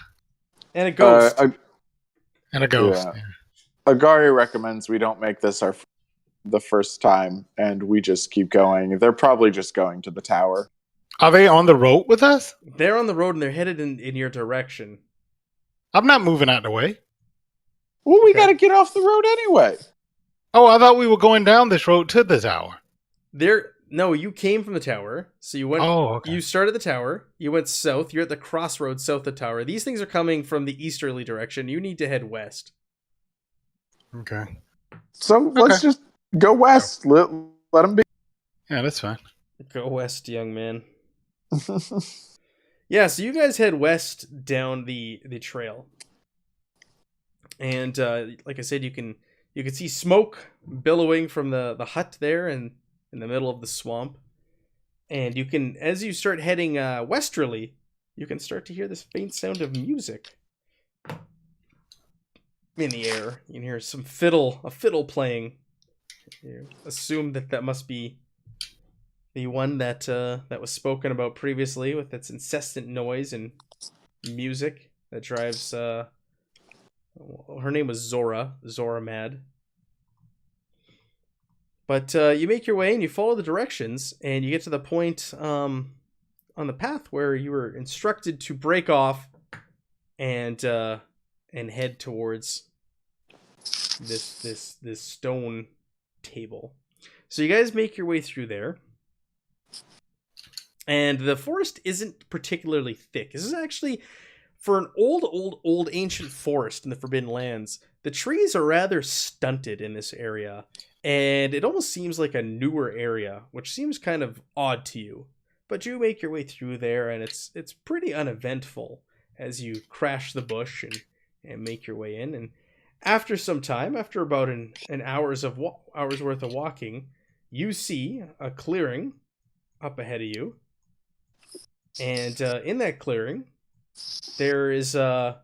And a ghost. And a ghost. Yeah. Agari recommends we don't make this the first time, and we just keep going. They're probably just going to the tower. Are they on the road with us? They're on the road, and they're headed in your direction. I'm not moving out of the way. Well, we got to get off the road anyway. Oh, I thought we were going down this road to the tower. No, you came from the tower, so you went. Oh, okay. You started the tower. You went south. You're at the crossroads south of the tower. These things are coming from the easterly direction. You need to head west. Okay. So let's just go west. Let them be. Yeah, that's fine. Go west, young man. Yeah, so you guys head west down the trail, and like I said, you can see smoke billowing from the hut there and in the middle of the swamp, and you can, as you start heading westerly, you can start to hear this faint sound of music in the air. You can hear a fiddle playing. You assume that must be the one that was spoken about previously, with its incessant noise and music that drives. Her name was Zora mad. But you make your way and you follow the directions, and you get to the point on the path where you were instructed to break off and head towards this stone table. So you guys make your way through there, and the forest isn't particularly thick. This is actually, for an old ancient forest in the Forbidden Lands, the trees are rather stunted in this area. And it almost seems like a newer area, which seems kind of odd to you. But you make your way through there, and it's pretty uneventful as you crash the bush and make your way in. And after some time, after about an hour's worth of walking, you see a clearing up ahead of you. And in that clearing, there's a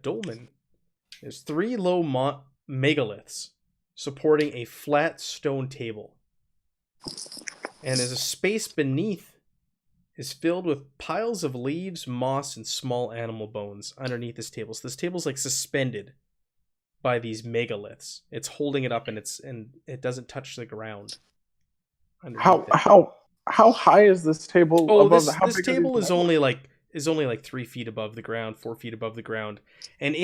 dolmen. There's 3 low megaliths supporting a flat stone table. And there's a space beneath is filled with piles of leaves, moss, and small animal bones underneath this table. So this table's like suspended by these megaliths. It's holding it up, and it doesn't touch the ground. How high is this table? Oh, this table is only like 3 feet above the ground, 4 feet above the ground, and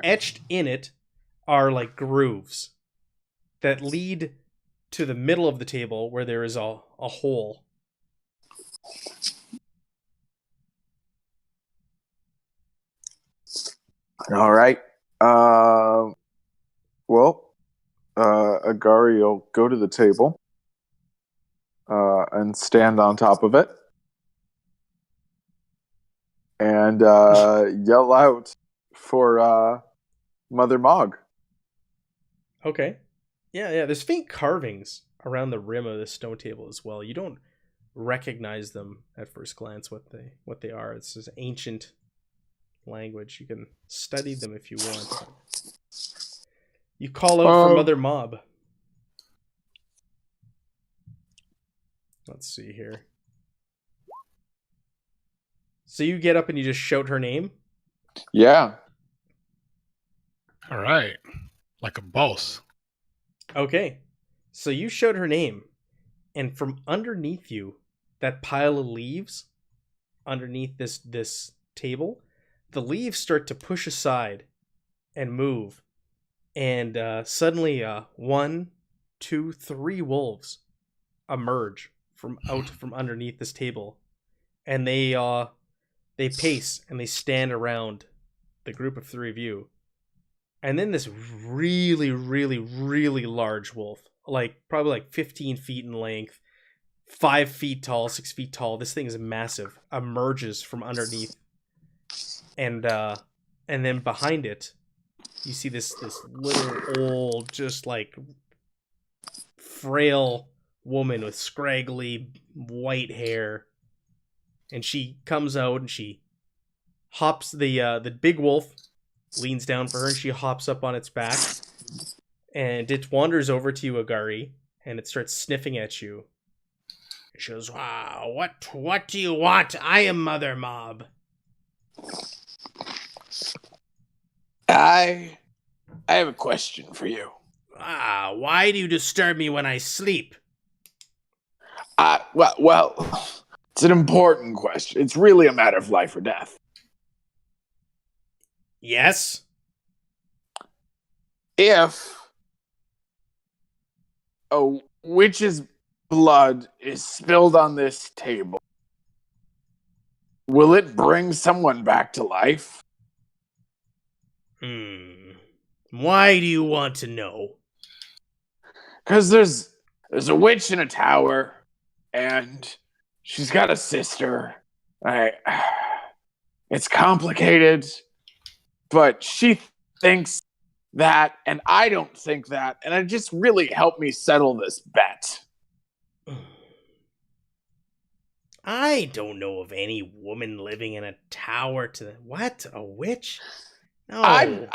etched in it are like grooves that lead to the middle of the table, where there is a hole. All right. Agari will go to the table and stand on top of it and yell out for Mother Mog. Okay. Yeah. There's faint carvings around the rim of this stone table as well. You don't recognize them at first glance what they are. It's this ancient language. You can study them if you want. You call out for Mother Mob. Let's see here. So you get up and you just shout her name? Yeah. All right. Like a boss. Okay. So you shout her name, and from underneath you, that pile of leaves underneath this table, the leaves start to push aside and move, and suddenly 1, 2, 3 wolves emerge from underneath this table, and they pace and they stand around the group of 3 of you, and then this really, really, really large wolf, probably 15 feet in length, 5 feet tall, 6 feet tall. This thing is massive. Emerges from underneath, and then behind it, you see this little old, just like frail woman with scraggly white hair, and she comes out and she hops. The big wolf leans down for her, and she hops up on its back, and it wanders over to you, Agari, and it starts sniffing at you. She goes, "Wow, what do you want? I am Mother Mob." I have a question for you. Why do you disturb me when I sleep? Well, it's an important question. It's really a matter of life or death. Yes? If a witch's blood is spilled on this table, will it bring someone back to life? Why do you want to know? Because there's a witch in a tower, and she's got a sister. It's complicated, but she thinks that, and I don't think that, and it just really helped me settle this bet. I don't know of any woman living in a tower to... What? A witch? No.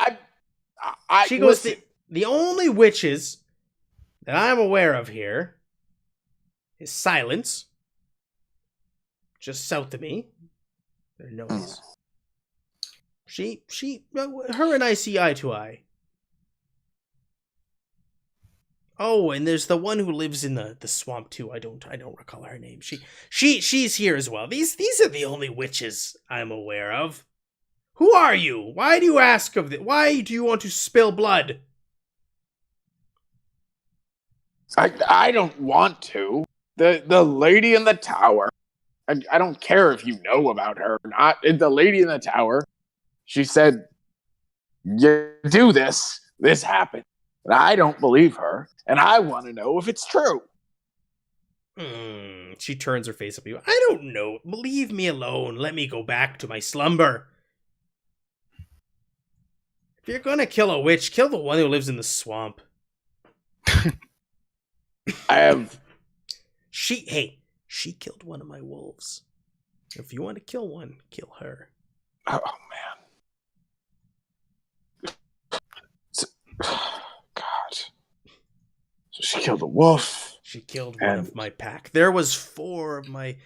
She goes, the only witches that I'm aware of here is Silence, just south of me. Their nose. Her and I see eye to eye. Oh, and there's the one who lives in the swamp too. I don't recall her name. She's here as well. These are the only witches I'm aware of. Who are you? Why do you ask of this? Why do you want to spill blood? I don't want to. The lady in the tower. I don't care if you know about her or not. The lady in the tower. She said, "You do this. This happened." And I don't believe her, and I want to know if it's true. She turns her face up at you. I don't know. Leave me alone. Let me go back to my slumber. If you're gonna kill a witch, kill the one who lives in the swamp. She killed one of my wolves. If you want to kill one, kill her. Oh, man. God. So she killed a wolf. She killed one of my pack. There was 4 of my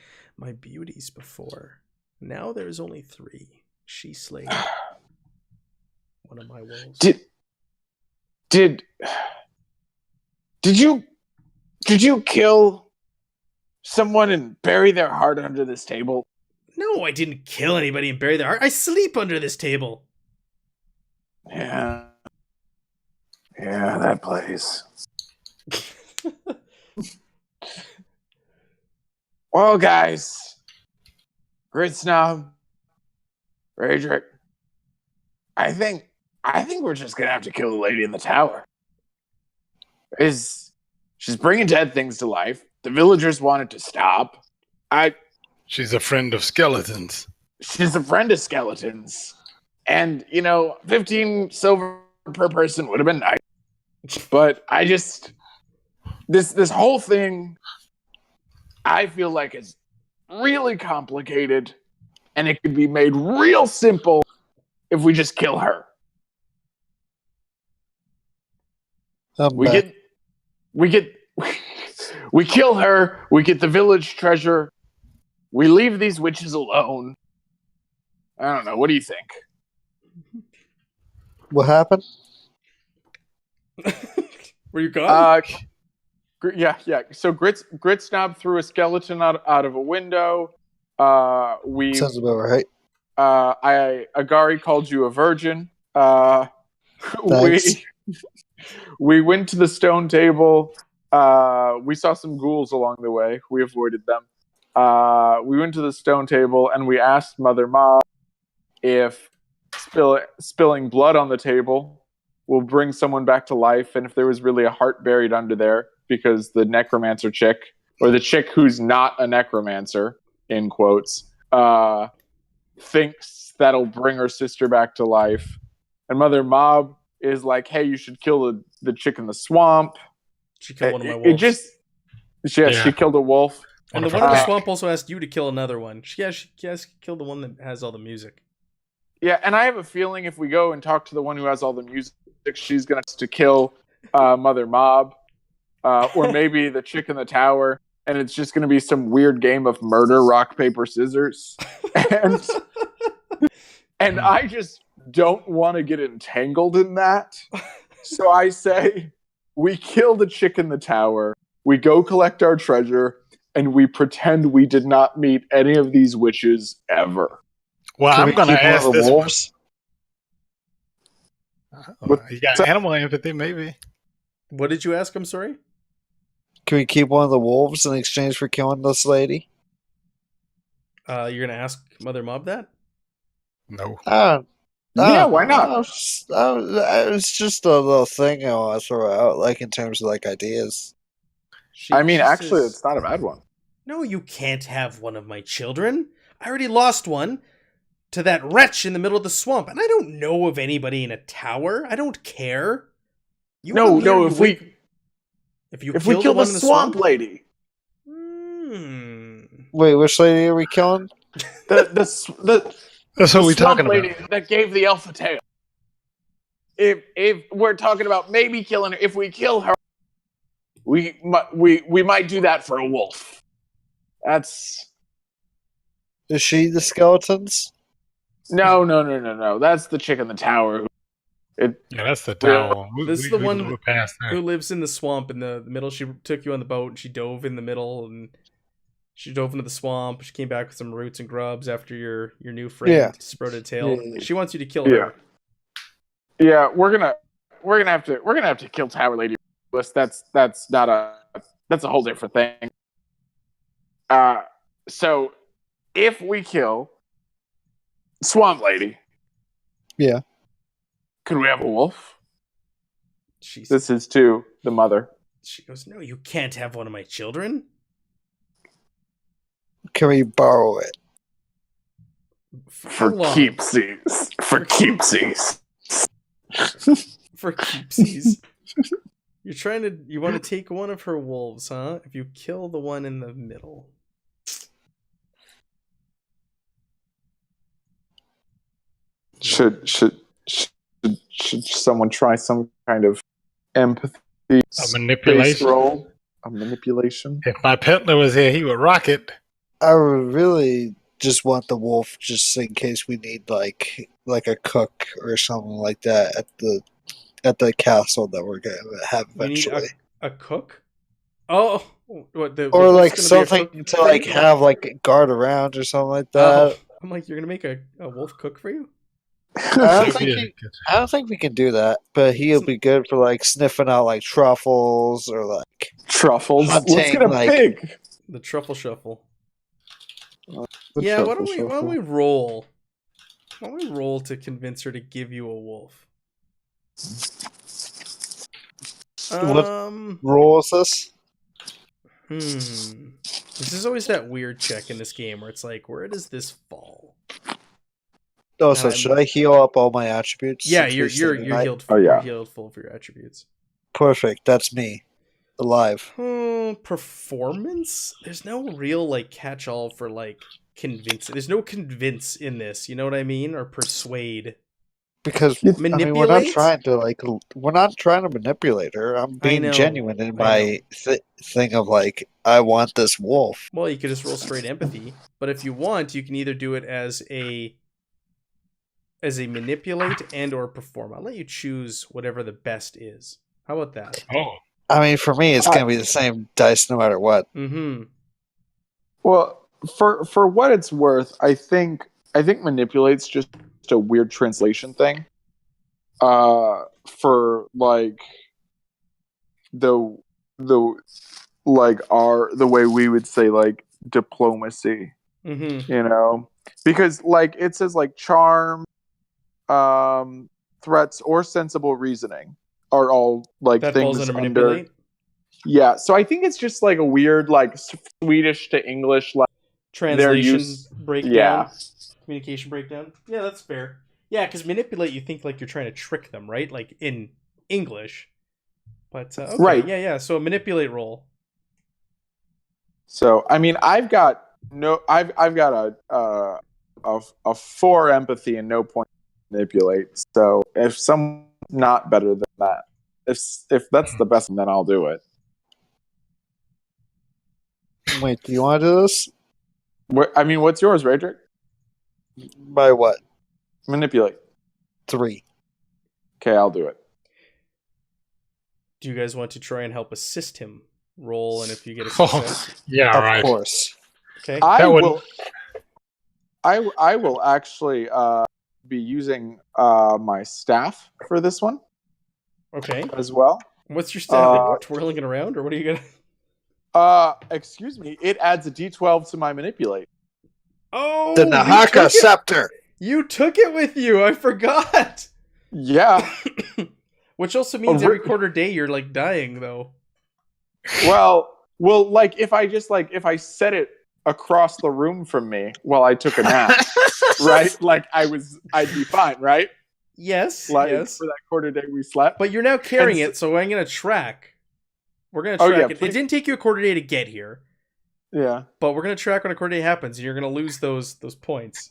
beauties before. Now there's only 3. She slayed one of my wolves. Did you kill someone and bury their heart under this table? No, I didn't kill anybody and bury their heart. I sleep under this table. Yeah, that place. Well, guys, Grid Snob, Radric, I think we're just gonna have to kill the lady in the tower. She's bringing dead things to life. The villagers want it to stop. She's a friend of skeletons. She's a friend of skeletons. And, 15 silver per person would have been nice. But I just... This whole thing, I feel like is really complicated. And it could be made real simple if we just kill her. We kill her, we get the village treasure, we leave these witches alone. I don't know, what do you think? What happened? Were you gone? Yeah. So Grit Snob threw a skeleton out of a window. Sounds about right. Agari called you a virgin. Thanks. We went to the stone table. We saw some ghouls along the way. We avoided them. We went to the stone table and we asked Mother Ma if spilling blood on the table will bring someone back to life, and if there was really a heart buried under there, because the necromancer chick or the chick who's not a necromancer, in quotes, thinks that'll bring her sister back to life. And Mother Mob is like, hey, you should kill the chick in the swamp. She killed one of my wolves. She killed a wolf. And the one in the swamp also asked you to kill another one. She killed the one that has all the music. Yeah, and I have a feeling if we go and talk to the one who has all the music, she's going to kill Mother Mob. Or maybe the chick in the tower. And it's just going to be some weird game of murder, rock, paper, scissors. And I just don't want to get entangled in that. So I say, we kill the chick in the tower, we go collect our treasure, and we pretend we did not meet any of these witches ever. Well, Can I'm going to ask this wolves? You got animal empathy, maybe. What did you ask? I'm sorry? Can we keep one of the wolves in exchange for killing this lady? You're going to ask Mother Mob that? No. Yeah, why not? It's just a little thing I want to throw out, like in terms of like ideas. Actually, it's not a bad one. No, you can't have one of my children. I already lost one to that wretch in the middle of the swamp, and I don't know of anybody in a tower. I don't care. If we kill the swamp lady. Wait, which lady are we killing? That's what we're talking lady about. That gave the elf a tail. If we're talking about maybe killing her, if we kill her, we might do that for a wolf. Is she the skeletons? No. That's the chick in the tower. That's the tower. This is the one who lives in the swamp in the middle. She took you on the boat and she dove in the middle and she dove into the swamp. She came back with some roots and grubs after your new friend sprouted a tail. Yeah. She wants you to kill her. Yeah, we're gonna have to kill Tower Lady. That's a whole different thing. So if we kill Swamp Lady, could we have a wolf? This is to the mother. She goes, no, you can't have one of my children. Can we borrow it? For keepsies. For keepsies. For keepsies. You want to take one of her wolves, huh? If you kill the one in the middle. Should someone try some kind of empathy? A manipulation role? A manipulation? If my Pentler was here, he would rock it. I would really just want the wolf just in case we need like a cook or something like that at the castle that we're gonna have eventually. You need a cook? Oh, what? Or like something to like have like guard around or something like that. I'm like, you're gonna make a wolf cook for you? I don't think we can do that, but he'll be good for like sniffing out like truffles or like truffles. Hunting, let's get a pig. The truffle shuffle. Why don't we roll? Why don't we roll to convince her to give you a wolf? What roll is this? This is always that weird check in this game where it's like, where does this fall? Oh, so should I heal up all my attributes? Yeah, you're healed. You're healed full for your attributes. Perfect. That's me. Alive. Performance? There's no real like catch-all for like convince. There's no convince in this. You know what I mean? Or persuade. Because manipulate? We're not trying to manipulate her. I'm being genuine in my thing of like, I want this wolf. Well, you could just roll straight empathy, but if you want, you can either do it as a manipulate and or perform. I'll let you choose whatever the best is. How about that? Oh, I mean, for me, it's gonna be the same dice no matter what. Mm-hmm. Well, for what it's worth, I think manipulate's just a weird translation thing. For like the way we would say like diplomacy. Mm-hmm. You know, because like it says like charm, threats, or sensible reasoning are all like that things falls under manipulate. Yeah, so I think it's just like a weird, like Swedish to English, like translation breakdown. Yeah, communication breakdown. Yeah, that's fair. Yeah, because manipulate, you think like you're trying to trick them, right? Like in English. But okay, right. Yeah. So a manipulate roll. So I mean, I've got a 4 empathy and no point manipulate. So if someone's not better than that, if that's the best, then I'll do it. Wait, do you want to do this? I mean, what's yours, Radrick? By what? Manipulate. 3. Okay, I'll do it. Do you guys want to try and help assist him roll? And if you get a success, yeah, Of right. course. okay. I will actually be using my staff for this one Okay. as well. What's your staff? Twirling it around, or what are you gonna? Excuse me. It adds a D12 to my manipulate. Oh, The Nahaka Scepter. You took it with you. I forgot. Yeah. Which also means every quarter day you're like dying, though. Well, like if I set it across the room from me while I took a nap, right? Like I'd be fine, right? Yes. Like yes. for that quarter day we slept. But you're now carrying it, so I'm gonna track. We're gonna track it. Please. It didn't take you a quarter day to get here. Yeah. But we're gonna track when a quarter day happens, and you're gonna lose those points.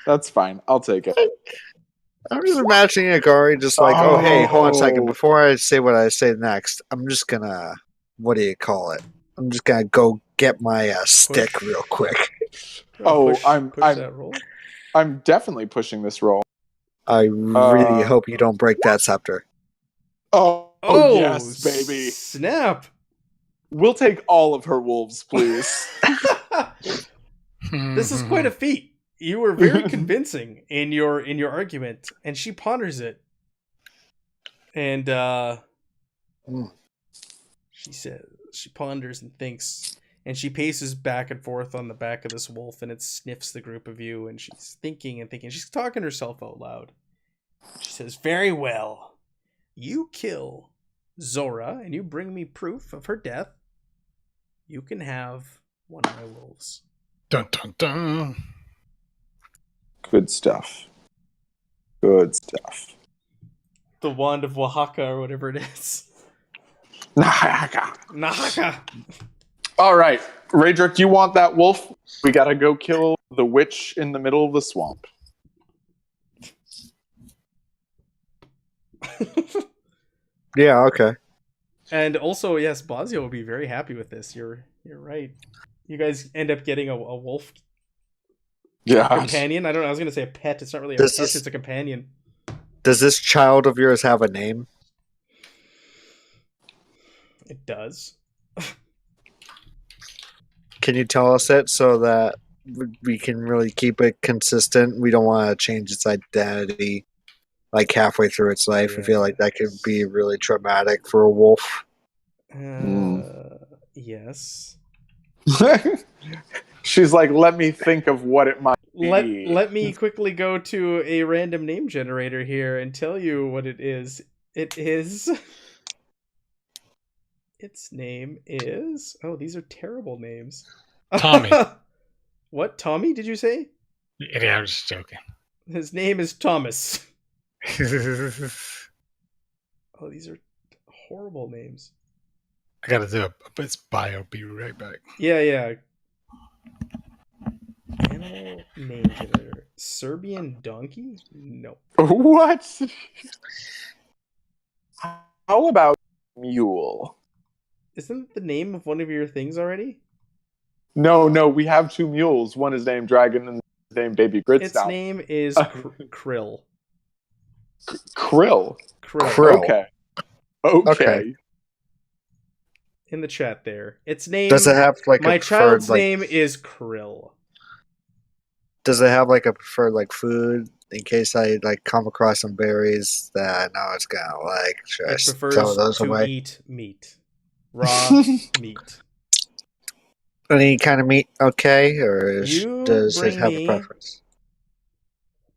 That's fine. I'll take it. I'm just imagining Agari just like, oh, hey, hold on a second. Before I say what I say next, I'm just gonna, what do you call it? I'm just gonna go get my stick real quick. Push that roll. I'm definitely pushing this roll. I really hope you don't break that scepter. Oh yes, baby. Snap. We'll take all of her wolves, please. This is quite a feat. You were very convincing in your argument, and she ponders it. And she says, she ponders and thinks, and she paces back and forth on the back of this wolf, and it sniffs the group of you, and she's thinking and thinking. She's talking to herself out loud. She says, "Very well. You kill Zora, and you bring me proof of her death. You can have one of my wolves." Dun dun dun. Good stuff. Good stuff. The wand of Oaxaca, or whatever it is. Nahaka. All right, Radrick, you want that wolf? We gotta go kill the witch in the middle of the swamp. Yeah, okay. And also, yes, Bosio will be very happy with this. You're right. You guys end up getting a wolf companion. I don't know. I was gonna say a pet. It's not really a pet. It's a companion. Does this child of yours have a name? It does. Can you tell us it so that we can really keep it consistent? We don't want to change its identity like halfway through its life. I feel like that could be really traumatic for a wolf. Yes. She's like, let me think of what it might be. Let me quickly go to a random name generator here and tell you what it is. Its name is... Oh, these are terrible names. Tommy. What? Tommy, did you say? Yeah, I'm just joking. His name is Thomas. Oh, these are horrible names. I gotta do a bit bio. Be right back. Yeah. Animal name generator. Serbian donkey? No. What? How about mule? Isn't the name of one of your things already? No, we have 2 mules. One is named Dragon and is named Baby Grits. Its name is Krill. Krill. Okay. In the chat there. Its name... Does it have like my a child's preferred, name is Krill. Does it have like a preferred like food in case I like come across some berries that I know it's gonna like? Should I It prefers throw those to away? eat meat. Raw meat. Any kind of meat, okay? Or You does it bring have me a preference?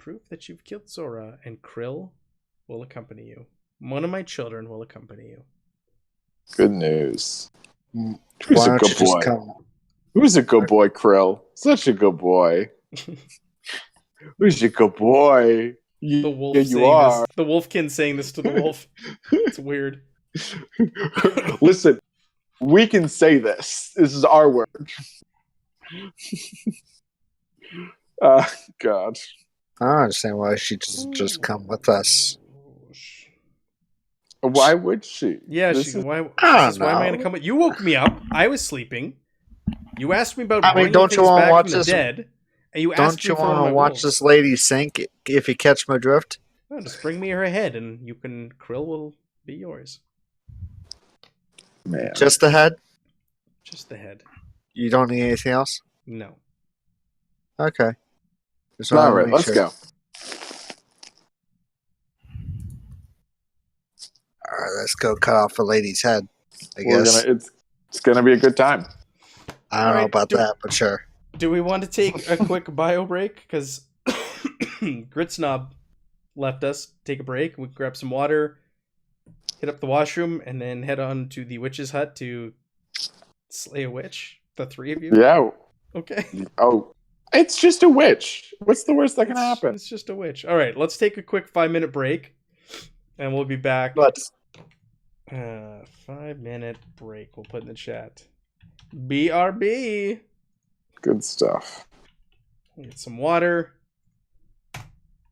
proof that you've killed Zora, and Krill will accompany you. One of my children will accompany you. Good news. Why Who's a don't good you just boy? come? Who's a good boy, Krill? Such a good boy. Who's a good boy? The wolf Yeah, saying you are. this. The wolfkin saying this to the wolf. It's weird. Listen, we can say this. This is our word. God. I don't understand why she just come with us. Why would she? Yeah, This she. is- Why? I Why am I gonna come with you? Woke me up. I was sleeping. You asked me about I mean, bringing don't you things want to back watch from the this? dead, and you Don't asked you me for one want of to my watch wolves. this lady sink if you catch my drift? No, just bring me her head, and you can. Krill will be yours. Man. Just the head? Just the head. You don't need anything else? No. Okay. Just All wanted to right, make let's sure. go. All right, let's go cut off a lady's head. I We're guess. it's gonna be a good time. I don't know about that, but sure. Do we want to take a quick bio break? Because Gritsnob left us. Take a break. We grab some water, hit up the washroom, and then head on to the witch's hut to slay a witch. The three of you. Yeah. Okay. Oh, it's just a witch. What's the worst that can happen? It's just a witch. All right, let's take a quick 5-minute break, and we'll be back. Let's. 5-minute break. We'll put in the chat. BRB. Good stuff. Get some water,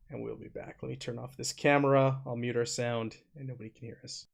and we'll be back. Let me turn off this camera. I'll mute our sound, and nobody can hear us.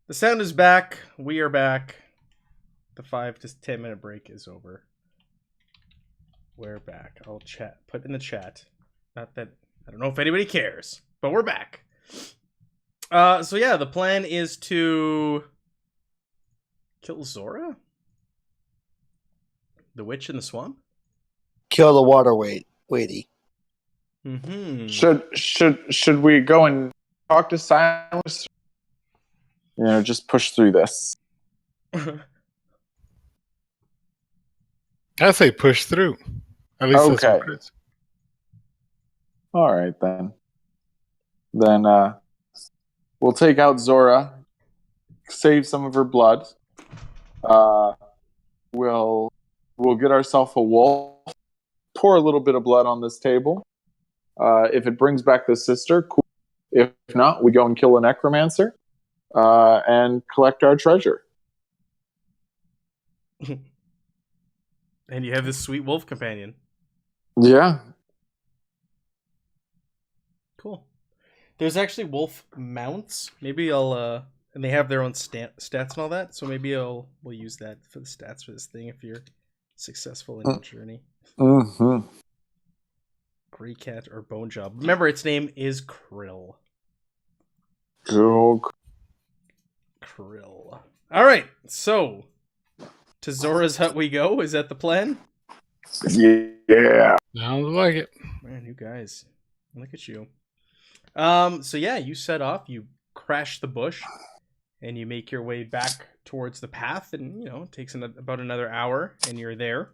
The sound is back. We are back. The 5 to 10 minute break is over. We're back. I'll put in the chat. Not that I don't know if anybody cares, but we're back. So yeah, the plan is to kill Zora, the witch in the swamp. Kill the water weighty. Mm-hmm. Should we go and talk to Silas? Just push through this. I say push through. At least that's Okay. what Chris. All right then. Then we'll take out Zora, save some of her blood. We'll get ourselves a wolf, pour a little bit of blood on this table. If it brings back the sister, cool. If not, we go and kill a necromancer and collect our treasure. And you have this sweet wolf companion. Yeah. Cool. There's actually wolf mounts. Maybe I'll and they have their own stats and all that. So maybe we'll use that for the stats for this thing if you're successful in your journey. Mm-hmm. Grey cat or bone job. Remember, its name is Krill. Cool. Krill. All right, so to Zora's hut we go. Is that the plan? Yeah. Sounds like it. Man, you guys, look at you. So yeah, you set off. You crash the bush, and you make your way back towards the path. And it takes about another hour, and you're there.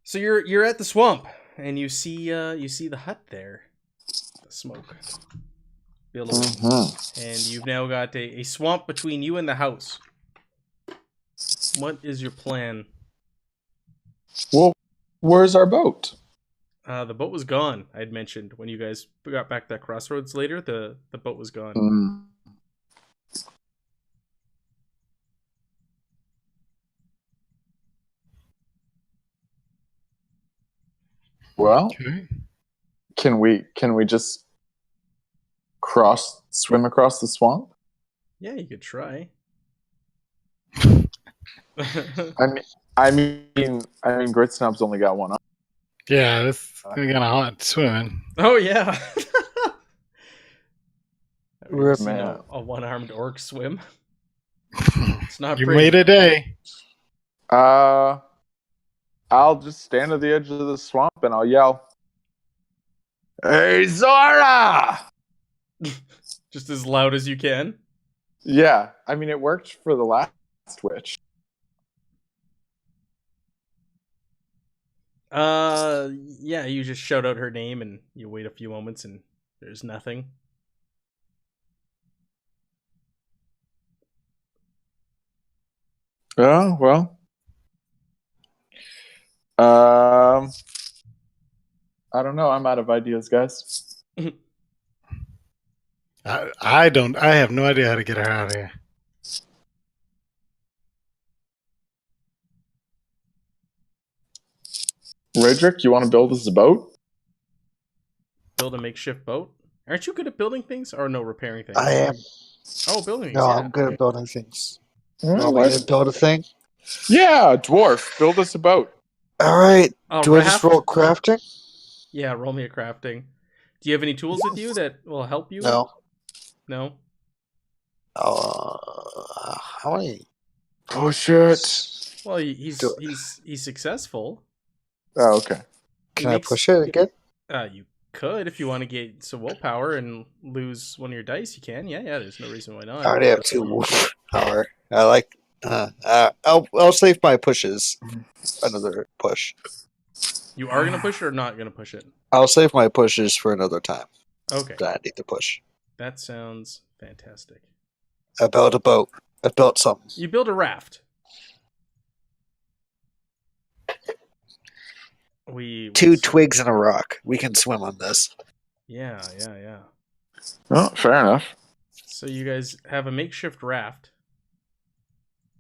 So you're at the swamp, and you see the hut there, the smoke billowing, and you've now got a swamp between you and the house. What is your plan? Well, where's our boat? The boat was gone. I'd mentioned when you guys got back that crossroads later, the boat was gone. Well, Okay. can we just swim across the swamp? Yeah, you could try. I mean, Gritsnob's only got one arm. Yeah, this kind of hot swimming. Oh yeah. Rip, man. A one-armed orc swim. It's not You pretty. made a day. I'll just stand at the edge of the swamp and I'll yell, "Hey, Zora!" Just as loud as you can. Yeah, I mean, it worked for the last witch. Yeah, you just shout out her name and you wait a few moments and there's nothing. Oh, well. I don't know. I'm out of ideas, guys. I have no idea how to get her out of here. Redrick, you want to build us a boat? Build a makeshift boat? Aren't you good at building things or no repairing things? I am. Oh, building things. No, yeah. I'm good at building things. Well, Want me to build a thing? Yeah, dwarf, build us a boat. All right. Do I just roll crafting? Yeah, roll me a crafting. Do you have any tools with you that will help you? No. No? How many? Oh shit! Well, he's successful. Oh, okay. Can I push it again? You could if you want to get some willpower and lose one of your dice. You can. Yeah. There's no reason why not. I already have 2 willpower. I like. I'll save my pushes. Another push. You are gonna push it or not gonna push it? I'll save my pushes for another time. Okay. That I need to push. That sounds fantastic. I built a boat. I built something. You build a raft. Two twigs and a rock. We can swim on this. Yeah. Oh, fair enough. So you guys have a makeshift raft,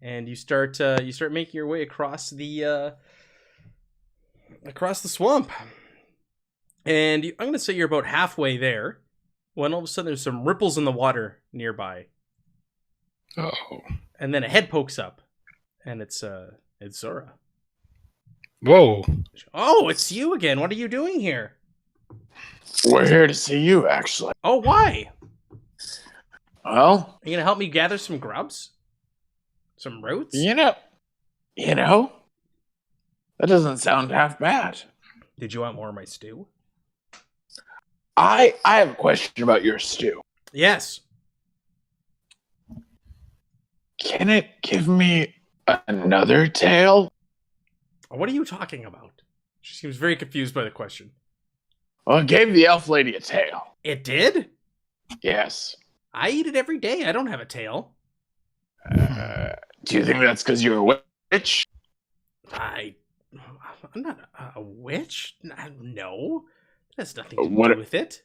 and you start making your way across the swamp. And I'm gonna say you're about halfway there. when all of a sudden there's some ripples in the water nearby. Oh. And then a head pokes up, and it's Zora. Whoa. Oh, it's you again. What are you doing here? We're here to see you, actually. Oh, why? Well, are you gonna help me gather some grubs? Some roots? You know, that doesn't sound half bad. Did you want more of my stew? I have a question about your stew. Yes. Can it give me another tail? What are you talking about? She seems very confused by the question. Well, it gave the elf lady a tail. It did? Yes. I eat it every day. I don't have a tail. Do you think that's because you're a witch? I'm not a witch. No. That has nothing to do with it.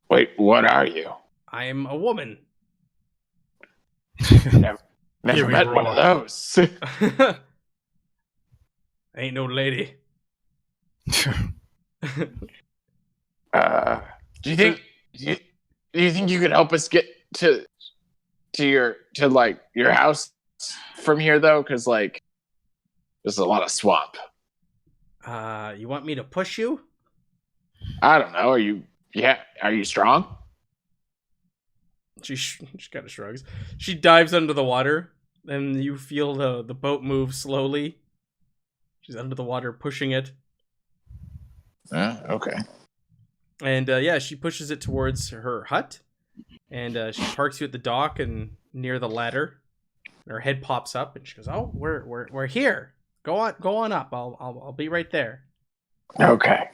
Wait, what are you? I'm a woman. Never met one of those. I ain't no lady. Do you think you could help us get to your house from here though? Because there's a lot of swamp. You want me to push you? I don't know. Are you strong? She kind of shrugs. She dives under the water, and you feel the boat move slowly. She's under the water, pushing it. Okay. And she pushes it towards her hut, and she parks you at the dock and near the ladder. Her head pops up, and she goes, "Oh, we're here. Go on up. I'll be right there." Okay.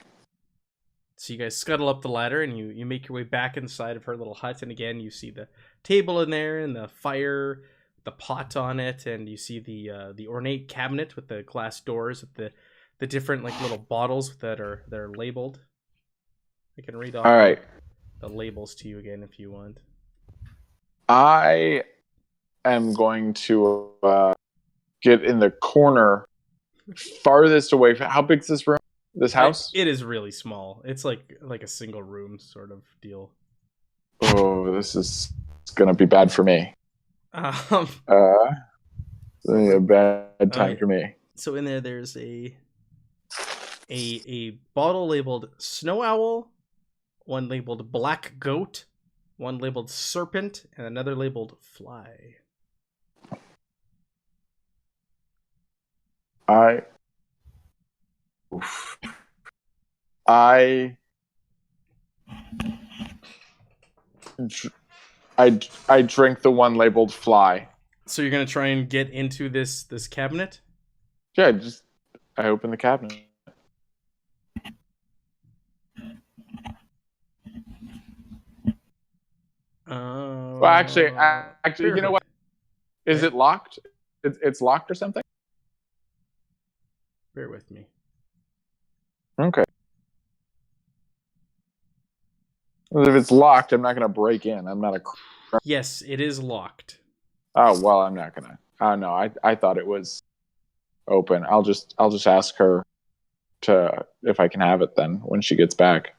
So you guys scuttle up the ladder, and you make your way back inside of her little hut. And again, you see the table in there, and the fire, the pot on it, and you see the ornate cabinet with the glass doors with the different little bottles that are labeled. I can read off the labels to you again if you want. I am going to get in the corner farthest away from. How big is this room? This house? It is really small. It's like a single room sort of deal. Oh, this is gonna be bad for me. A bad time for me. So in there's a bottle labeled Snow Owl, one labeled Black Goat, one labeled Serpent, and another labeled Fly. I drink the one labeled Fly. So you're gonna try and get into this cabinet? Yeah, I open the cabinet. Well, actually, you know what? Is it locked? It's locked or something? Bear with me. Okay. Well, if it's locked, I'm not going to break in. I'm not a... Yes, it is locked. Oh, well, I'm not going to... Oh, no, I thought it was open. I'll just ask her if I can have it then when she gets back.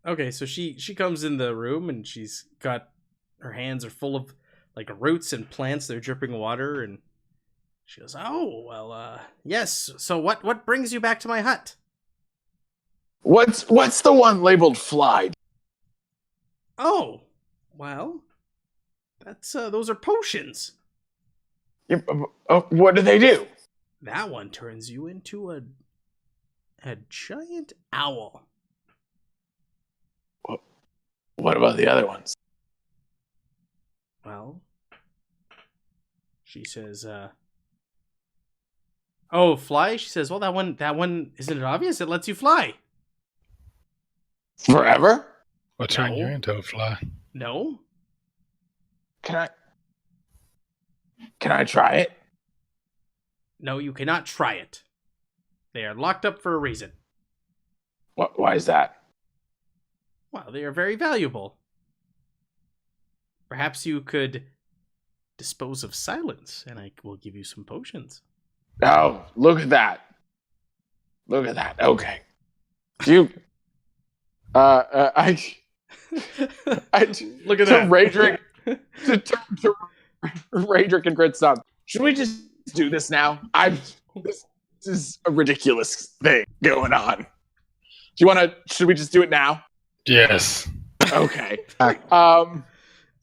Okay, so she comes in the room and she's got... Her hands are full of roots and plants. They're dripping water, and she goes, "Oh, well, yes. So what brings you back to my hut?" What's the one labeled Fly? Oh, well, that's those are potions. Yeah, what do they do? That one turns you into a giant owl. What about the other ones? Well, she says, "Oh, fly." She says, "Well, that one isn't it obvious? It lets you fly forever." Will turn you into a fly. No. Can I try it? No, you cannot try it. They are locked up for a reason. Why is that? Well, they are very valuable. Perhaps you could dispose of silence, and I will give you some potions. Oh, look at that. Look at that. Okay. Do I Look at to that. Raedric, to Raedric and Gritstop. Should we just do this now? This is a ridiculous thing going on. Should we just do it now? Yes. Okay. I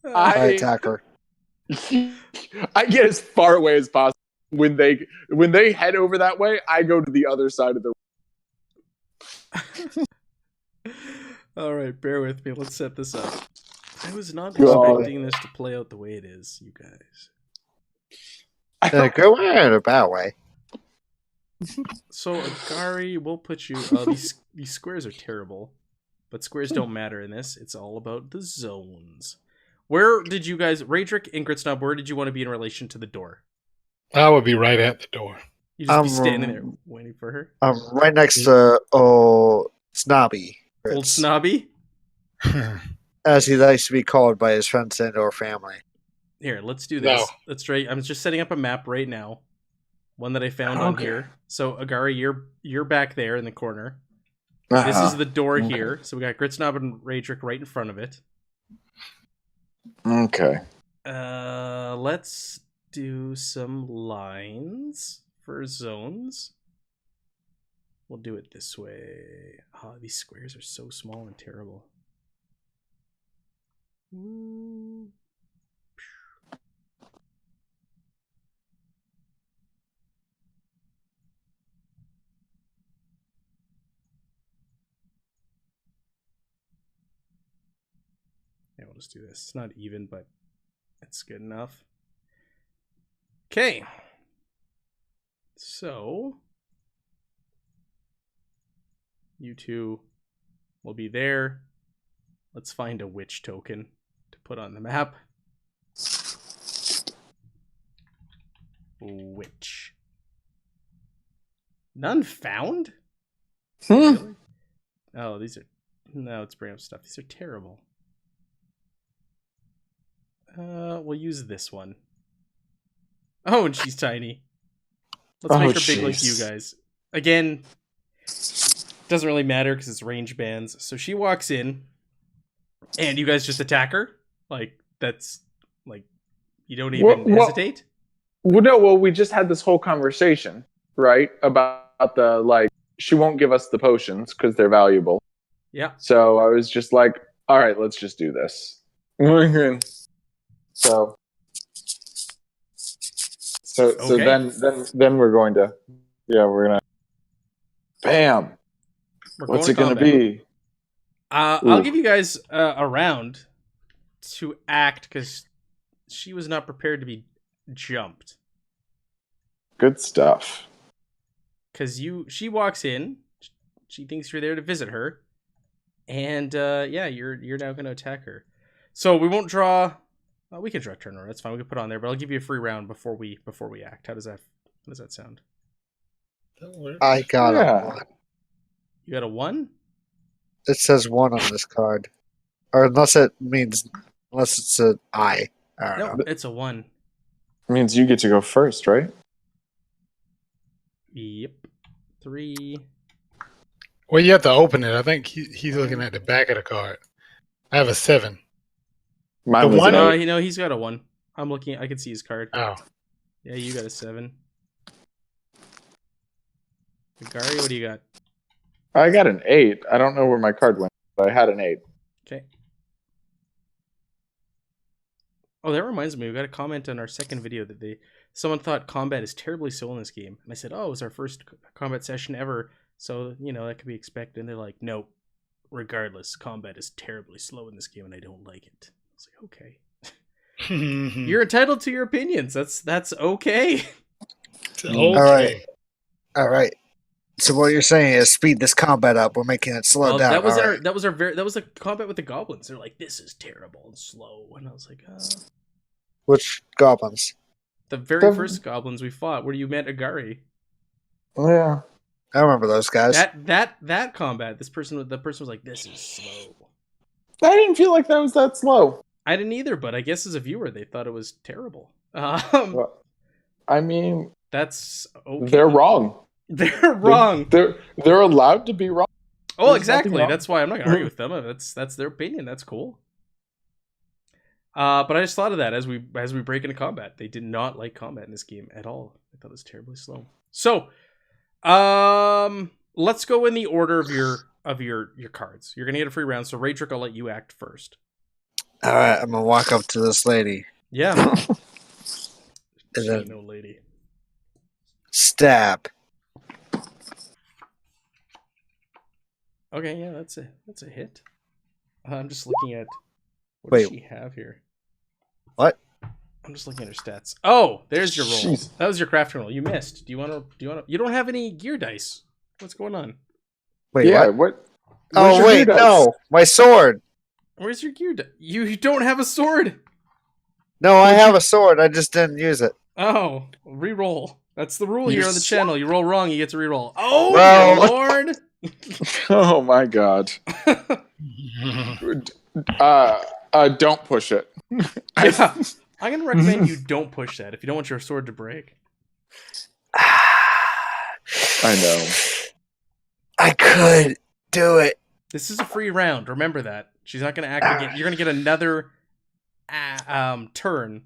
I attack her. I get as far away as possible. When they head over that way, I go to the other side of the room. All right, bear with me. Let's set this up. I was not God. expecting this to play out the way it is, you guys. In a good way or in a bad way? So, Agari, we'll put you... these squares are terrible. But squares don't matter in this. It's all about the zones. Where did you guys... Raedric and Gritsnob, where did you want to be in relation to the door? I would be right at the door. You just be standing there waiting for her? I'm right next to old Snobby. Old Snobby? As he likes to be called by his friends and or family. Here, let's do this. No. Let's try. I'm just setting up a map right now. One that I found on here. So, Agari, you're back there in the corner. This is the door here. So we got Gritsnob and Raedric right in front of it. Okay. Let's do some lines for zones. We'll do it this way. Oh, these squares are so small and terrible. Ooh. Yeah, we'll just do this. It's not even, but it's good enough. Okay. So, you two will be there. Let's find a witch token to put on the map. Witch. None found? Really? Oh, these are... No, it's bringing up stuff. These are terrible. We'll use this one. Oh, and she's tiny. Let's make her big like you guys. Again, doesn't really matter because it's range bands. So she walks in, and you guys just attack her? Like, that's, like, you don't even hesitate? Well, we just had this whole conversation, right? About the, like, she won't give us the potions because they're valuable. Yeah. So I was just like, all right, let's just do this. So Okay. then we're going to, we're gonna, bam. What's it gonna be? I'll give you guys a round to act because she was not prepared to be jumped. Good stuff. Because she walks in, she thinks you're there to visit her, and you're now going to attack her. So we won't draw. We can draw turn. That's fine. We can put it on there, but I'll give you a free round before we act. How does that sound? I got a 1. You got a 1? It says 1 on this card, or unless it's an I. I don't know. It's a 1. It means you get to go first, right? Yep. 3. Well, you have to open it. I think he's looking at the back of the card. I have a 7. Mine The was one- an No, he's got a 1. I'm looking. I can see his card. Oh. Yeah, you got a 7. Gary, what do you got? I got an 8. I don't know where my card went, but I had an 8. Okay. Oh, that reminds me. We got a comment on our second video that someone thought combat is terribly slow in this game, and I said, "Oh, it was our first combat session ever, so that could be expected." And they're like, "No, regardless, combat is terribly slow in this game, and I don't like it." I was like, "Okay, you're entitled to your opinions. That's okay." Okay. All right. So what you're saying is speed this combat up. We're making it slow down. That was All right. that was the combat with the goblins. They're like, "This is terrible and slow," and I was like, Which goblins? The very first goblins we fought, where you met Agari. Yeah. I remember those guys. That combat, the person was like, "This is slow." I didn't feel like that was that slow. I didn't either, but I guess as a viewer, they thought it was terrible. Well, I mean, that's okay. they're wrong. They're wrong. They're allowed to be wrong. Oh, exactly. That's why I'm not gonna argue with them. That's their opinion. That's cool. But I just thought of that as we break into combat. They did not like combat in this game at all. I thought it was terribly slow. So, let's go in the order of your cards. You're gonna get a free round. So, Raydrick, I'll let you act first. All right, I'm gonna walk up to this lady. Yeah. And then no lady. Stab. Okay, yeah, that's a hit. I'm just looking at what does she have here. What? I'm just looking at her stats. Oh, there's your roll. Jeez. That was your crafting roll. You missed. Do you want to? You don't have any gear dice. What's going on? Wait, yeah, what? Where's Oh your wait, gear dice? no, my sword. Where's your gear dice? You don't have a sword. No, I have a sword. I just didn't use it. Oh, re-roll. That's the rule You here on the channel. You roll wrong, you get to re-roll. Oh, Well- my lord! Oh my god. Don't push it. Yeah. I'm gonna recommend you don't push that if you don't want your sword to break. I know. I could do it. This is a free round. Remember that. She's not gonna act again. You're gonna get another turn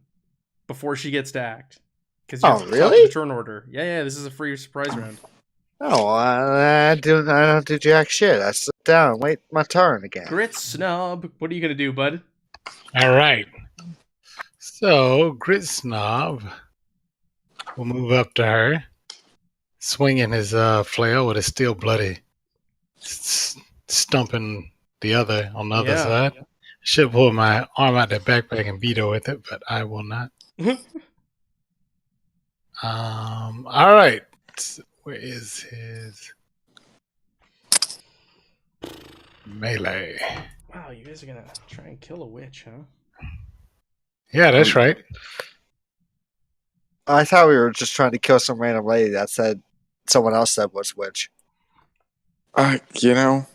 before she gets to act. Oh, really? The turn order. Yeah. This is a free surprise round. Oh, I don't do jack shit. I sit down, wait my turn again. Grit Snob. What are you gonna do, bud? All right. So, Grit Snob will move up to her, swinging his flail with a steel bloody, stumping the other on the other side. Should pull my arm out the backpack and beat her with it, but I will not. All right. Where is his melee? Wow, you guys are gonna try and kill a witch, huh? Yeah, that's right. I thought we were just trying to kill some random lady that said someone else said was witch. You know,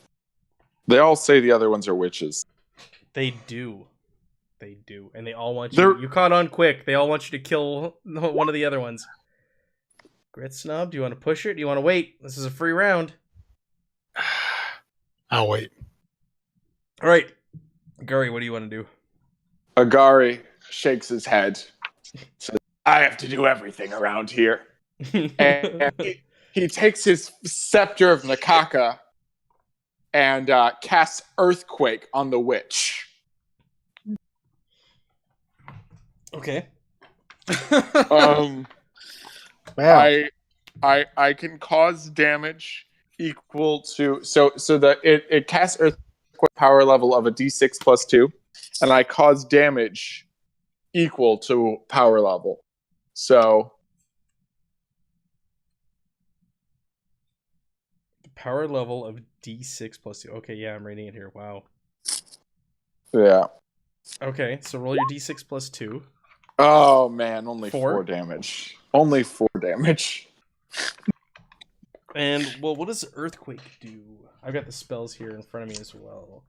they all say the other ones are witches. They do. And they all want you. You caught on quick. They all want you to kill one of the other ones. Grit Snob, do you want to push it? Do you want to wait? This is a free round. I'll wait. All right. Gary, what do you want to do? Agari shakes his head. Says, I have to do everything around here. And he takes his scepter of Nakaka and casts Earthquake on the witch. Okay. Wow. I can cause damage equal to so that it casts Earthquake power level of a D6 plus 2, and I cause damage equal to power level. So the power level of D6 plus 2. Okay, yeah, I'm reading it here. Wow. yeah. Okay, so roll your D6 plus 2. Oh man, only 4? 4 damage. Only 4 damage. And well, what does Earthquake do? I've got the spells here in front of me as well.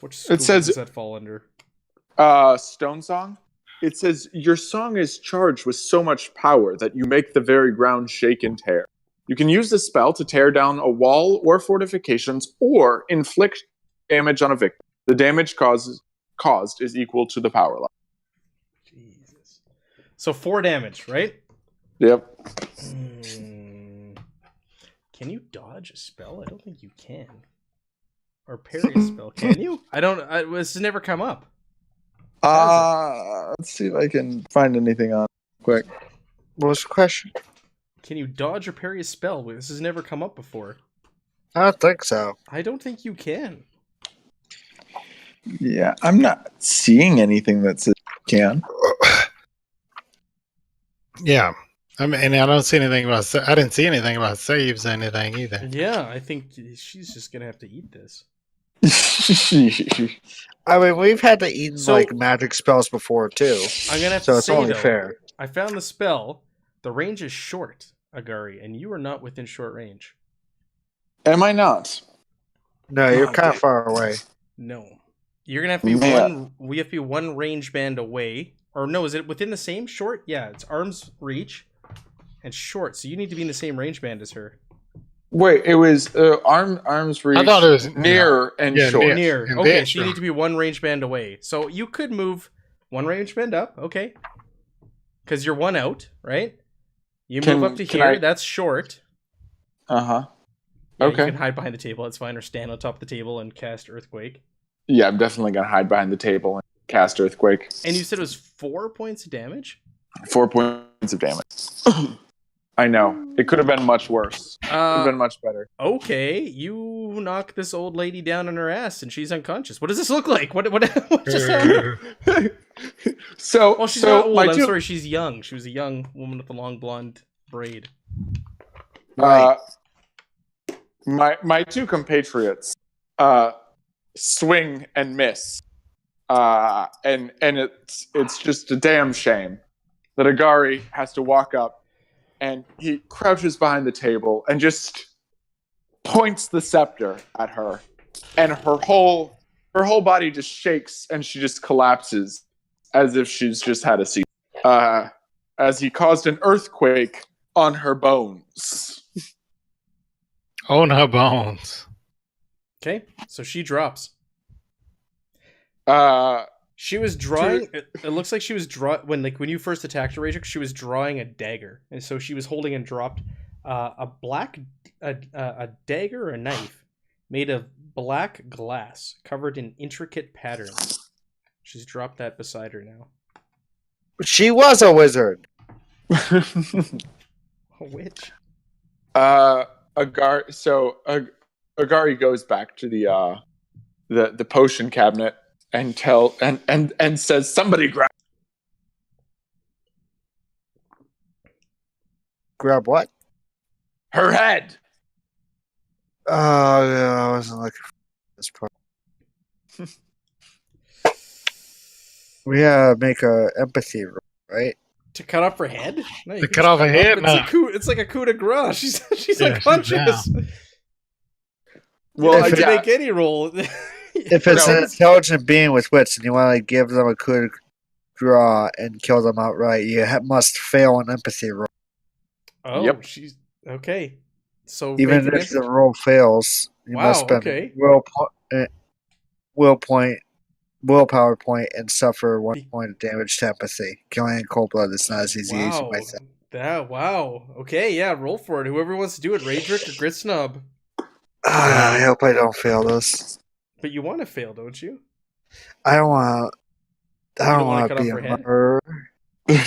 Which school says- does that fall under? Stone Song. It says your song is charged with so much power that you make the very ground shake and tear. You can use this spell to tear down a wall or fortifications or inflict damage on a victim. The damage caused is equal to the power level. Jesus. So 4 damage, right? Yep. Can you dodge a spell? I don't think you can. Or parry a spell. Can you? This has never come up. Let's see if I can find anything on quick. What was the question? Can you dodge or parry a spell? This has never come up before. I don't think so. I don't think you can. Yeah, I'm not seeing anything that says you can. Yeah. I mean, and I don't see anything about. I didn't see anything about saves or anything either. Yeah, I think she's just gonna have to eat this. I mean, we've had to eat like magic spells before too, I'm gonna have so to it's say only though, fair. I found the spell. The range is short, Agari, and you are not within short range. Am I not? No, you're kind of far away. No, you're gonna have to be one. We have to be one range band away. Or no, is it within the same short? Yeah, it's arm's reach and short. So you need to be in the same range band as her. Wait, it was arms reach. I thought it was near and short. Near. And Okay, then so you need to be one range band away. So you could move one range band up. Okay. Because you're one out, right? You move up to here. That's short. Uh-huh. Yeah, okay. You can hide behind the table. That's fine. Or stand on top of the table and cast Earthquake. Yeah, I'm definitely going to hide behind the table and cast Earthquake. And you said it was 4 points of damage? 4 points of damage. I know. It could have been much worse. Could have been much better. Okay, you knock this old lady down on her ass and she's unconscious. What does this look like? What just happened? So, she's not old. I'm sorry, she's young. She was a young woman with a long blonde braid. Right. My two compatriots swing and miss. And it's just a damn shame that Agari has to walk up and he crouches behind the table and just points the scepter at her, and her whole body just shakes and she just collapses as if she's just had a seizure. As he caused an earthquake on her bones. On her bones. Okay, so she drops. She was drawing. It looks like she was when you first attacked her, Rajik, she was drawing a dagger, and so she was holding and dropped a dagger or a knife made of black glass covered in intricate patterns. She's dropped that beside her now. She was a wizard. A witch. Agari goes back to the potion cabinet and says, "Somebody grab what? her head." Oh yeah, I wasn't looking for this part. We gotta make a empathy roll, right? To cut off her head? No, to cut off her head? It's like a coup de grace. She's unconscious. Well, I can make any roll. If it's an intelligent being with wits and you want to give them a coup de grace and kill them outright, you must fail an empathy roll. Oh, yep. She's okay. So even if the roll fails, you must spend willpower point and suffer 1 point of damage to empathy. Killing in cold blood is not as easy as you might think. Wow. Okay, yeah, roll for it. Whoever wants to do it, Raedric or Grit Snub. I hope I don't fail this. But you want to fail, don't you? I don't want to be a murderer. You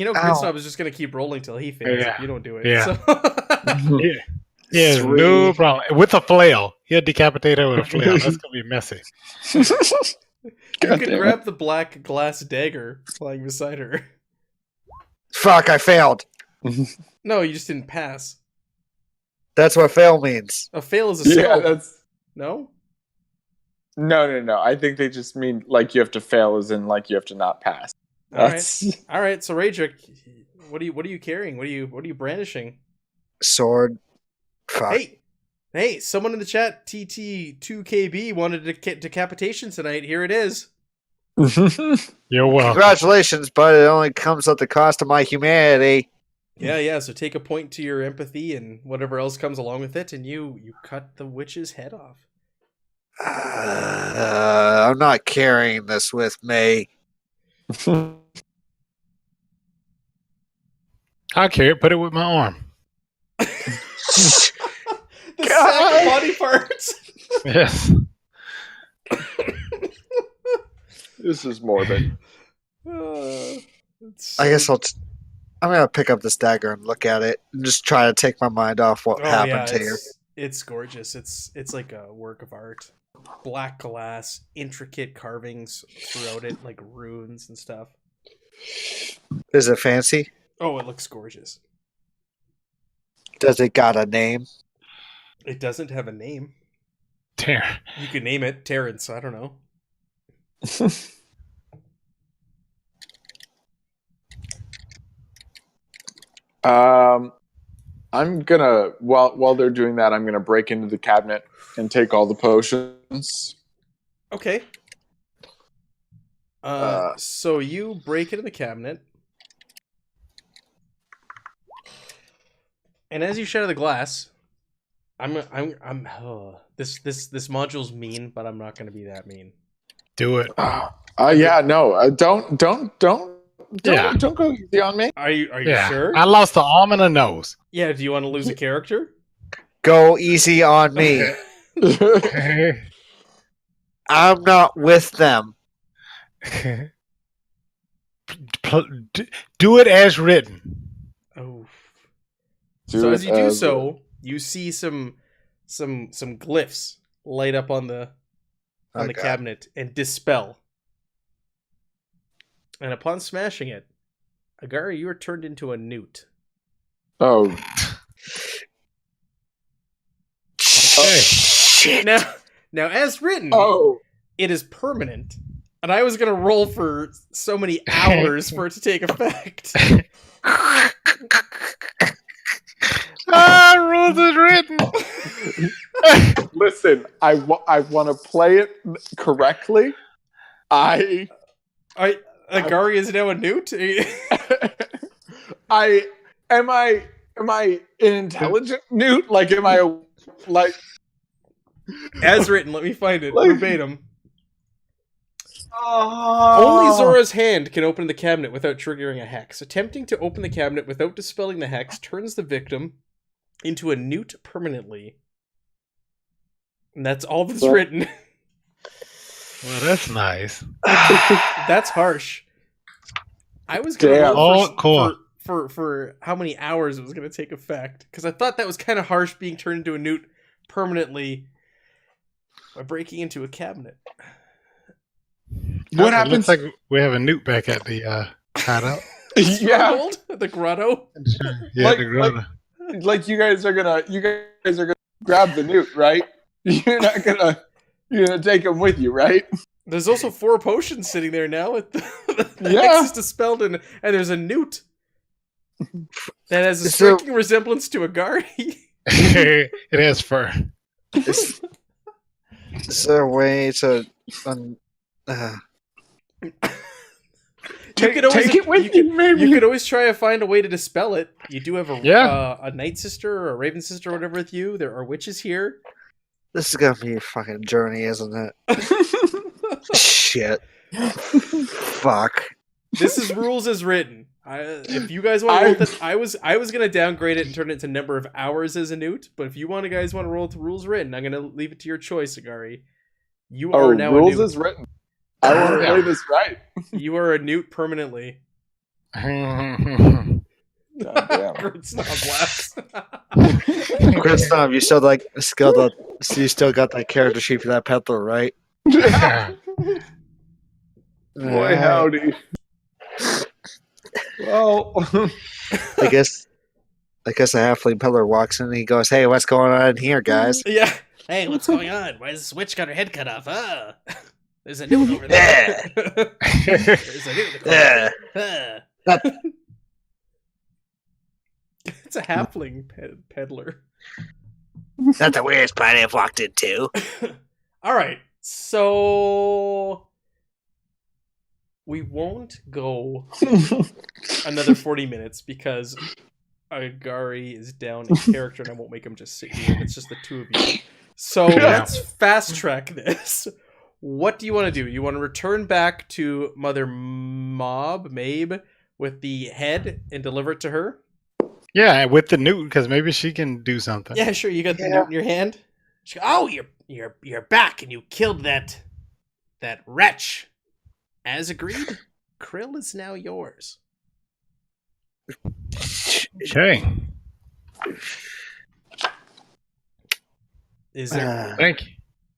know, Grit Snub is just going to keep rolling till he fails if you don't do it. Yeah. So. Yeah, no problem. With a flail. He'll decapitate her with a flail. That's going to be messy. You could grab the black glass dagger lying beside her. Fuck, I failed. No, you just didn't pass. That's what fail means. A fail is a skill. Yeah, that's... No? No. I think they just mean like you have to fail as in like you have to not pass. All right. So Raedric, what are you carrying? What are you brandishing? Sword. Fuck. Hey, someone in the chat, TT2KB, wanted a decapitation tonight. Here it is. You're welcome. Congratulations, but it only comes at the cost of my humanity. Yeah. So take a point to your empathy and whatever else comes along with it, and you cut the witch's head off. I'm not carrying this with me. I'll carry it. Put it with my arm. The sack of body parts. Yes. This is morbid. I guess I'm gonna pick up this dagger and look at it and just try to take my mind off what happened here. It's gorgeous. It's like a work of art. Black glass, intricate carvings throughout it, like runes and stuff. Is it fancy? Oh, it looks gorgeous. Does it got a name? It doesn't have a name. Terrence. You could name it Terrence. I don't know. I'm gonna while they're doing that, I'm gonna break into the cabinet and take all the potions. Okay. So you break into the cabinet, And as you shatter the glass, this module's mean, but I'm not going to be that mean. Do it. Yeah, no, don't go easy on me. Are you sure? I lost the arm and a nose. Yeah. Do you want to lose a character? Go easy on me. I'm not with them. Do it as written. Oh. So as you do so, you see some glyphs light up on the cabinet and dispel. And upon smashing it, Agari, you are turned into a newt. Oh. Shit. Now, as written, it is permanent. And I was going to roll for so many hours for it to take effect. Rules is written. Listen, I want to play it correctly. Agari is now a newt? Am I an intelligent newt? Like, am I like... As written, let me find it. Verbatim. Only Zora's hand can open the cabinet without triggering a hex. Attempting to open the cabinet without dispelling the hex turns the victim into a newt permanently. And that's all that's written. Well, that's nice. That's harsh. I was gonna roll for how many hours it was gonna take effect, because I thought that was kind of harsh, being turned into a newt permanently by breaking into a cabinet. What happens? Looks like we have a newt back at the hideout. Yeah, the grotto. Yeah, the grotto. Like you guys are gonna grab the newt, right? You're gonna take him with you, right? There's also 4 potions sitting there now. With the hex is dispelled, and there's a newt that has a striking resemblance to a Agari. It has fur. Is there a way to... Take it with you, maybe. You could always try to find a way to dispel it. You do have a night sister or a raven sister or whatever with you. There are witches here. This is gonna be a fucking journey, isn't it? Shit. Fuck. This is rules as written. If you guys want to roll this, I was gonna downgrade it and turn it to number of hours as a newt. But if you guys want to roll it to rules written, I'm gonna leave it to your choice, Agari. You are now rules a newt. Is written. I want to play this right. You are a newt permanently. Kristoff, you still got that character sheet for that peddler, right? Boy, howdy. Well, I guess a halfling peddler walks in and he goes, "Hey, what's going on here, guys?" Yeah. Hey, what's going on? Why does this witch got her head cut off? There's a newt over there. There's a newt in the corner. It's a halfling peddler. That's the weirdest party I've walked into. All right, so we won't go another 40 minutes because Agari is down in character and I won't make him just sit here. It's just the two of you. So let's fast track this. What do you want to do? You want to return back to Mother Mabe with the head and deliver it to her? Yeah, with the newt, because maybe she can do something. Yeah, sure. You got the newt in your hand. She goes, "Oh, you're back, and you killed that wretch. As agreed, Krill is now yours." Okay. Is there? Thank you.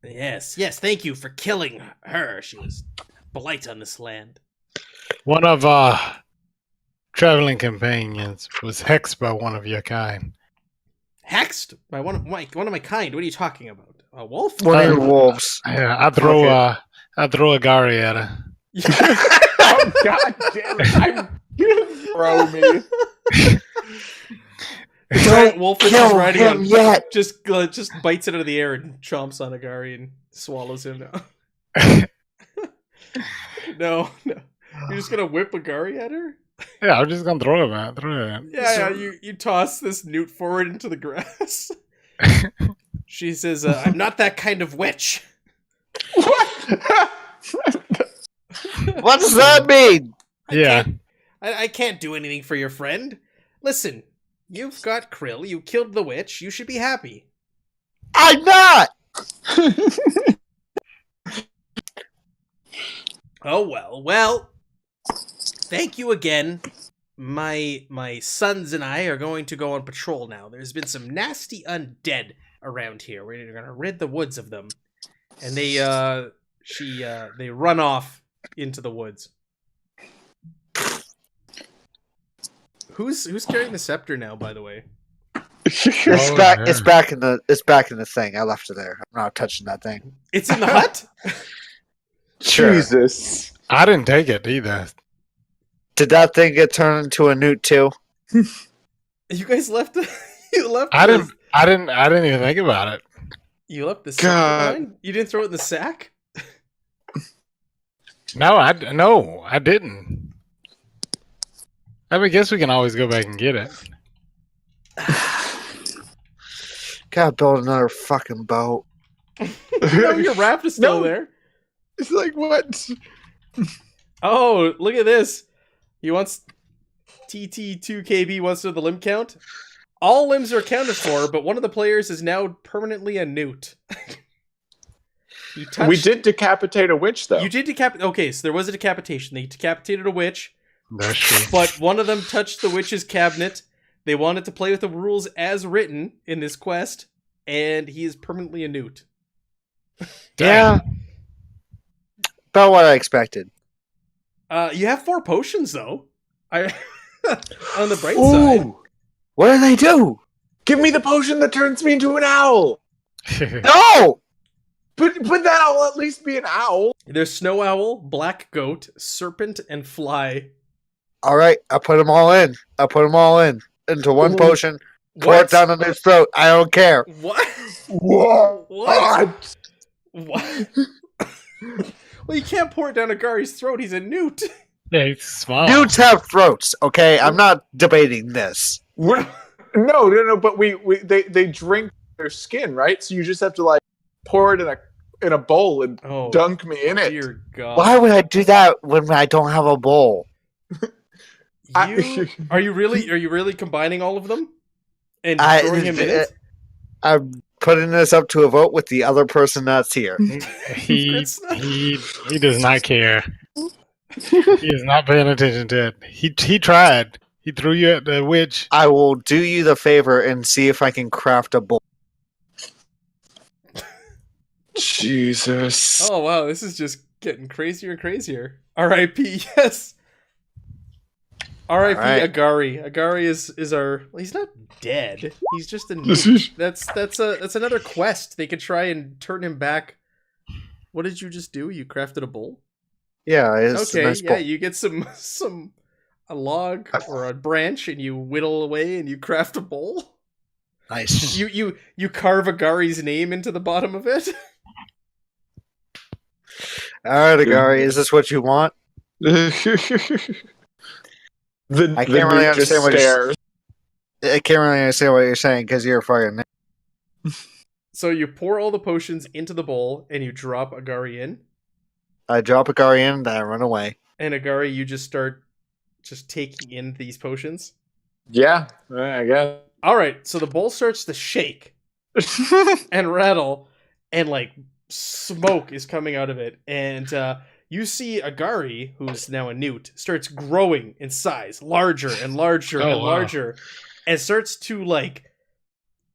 Yes. Thank you for killing her. She was blight on this land. One of our traveling companions was hexed by one of your kind. Hexed by one of my kind? What are you talking about? A wolf? One of your wolves. Yeah, I throw Agari at her. Oh God damn it! Throw me. The giant wolf is kill riding him on, yet. just bites it out of the air and chomps on Agari and swallows him now. No. You're just gonna whip Agari at her? Yeah, I'm just gonna throw it, man. Throw it. Yeah, you toss this newt forward into the grass. She says, "I'm not that kind of witch." What? What does that mean? I can't do anything for your friend. Listen, you've got Krill. You killed the witch. You should be happy. I'm not. Oh well. Thank you again. My sons and I are going to go on patrol now. There's been some nasty undead around here. We're gonna rid the woods of them. And they run off into the woods. Who's carrying the scepter now, by the way? It's back. Yeah. It's back in the thing. I left it there. I'm not touching that thing. It's in the hut. Sure. Jesus, I didn't take it either. Did that thing get turned into a newt too? You guys left. You left. I didn't even think about it. You left the scepter behind? You didn't throw it in the sack? No, I didn't. I guess we can always go back and get it. Gotta build another fucking boat. No, your raft is still there. It's like, what? Oh, look at this. He wants TT2KB wants to know the limb count. All limbs are accounted for, but one of the players is now permanently a newt. We did decapitate a witch, though. You did decapitate. Okay, so there was a decapitation. They decapitated a witch. That's true. But one of them touched the witch's cabinet. They wanted to play with the rules as written in this quest, and he is permanently a newt. Yeah. About what I expected. You have 4 potions, though. On the bright side. What do they do? Give me the potion that turns me into an owl. No! But that'll at least be an owl. There's snow owl, black goat, serpent, and fly. All right, I put them all in. Into one potion. Pour it down on his throat. I don't care. What? Whoa! What? Well, you can't pour it down Agari's throat. He's a newt. Yeah, he's small. Newts have throats. Okay, I'm not debating this. No. But they drink their skin, right? So you just have to like pour it in a bowl and dunk me in it. Dear God. Why would I do that when I don't have a bowl? Are you really combining all of them and throwing him in it? I'm putting this up to a vote with the other person that's here. He does not care. He is not paying attention to it. He tried. He threw you at the witch. I will do you the favor and see if I can craft a bowl. Jesus. Oh wow, this is just getting crazier and crazier. R.I.P. Yes. R.I.P. Right. Agari. Agari is our. Well, he's not dead. He's just a newt. That's another quest. They could try and turn him back. What did you just do? You crafted a bowl? Yeah. It's okay. a nice yeah. bowl. You get a log or a branch and you whittle away and you craft a bowl. Nice. You carve Agari's name into the bottom of it. All right, Agari. Is this what you want? I can't really understand what you're saying because you're fucking. So you pour all the potions into the bowl and you drop Agari in. I drop Agari in, then I run away. And Agari, you just start taking in these potions. Yeah, I guess. All right, so the bowl starts to shake and rattle, and like smoke is coming out of it, and you see Agari, who's now a newt, starts growing in size, larger and larger and larger, and starts to like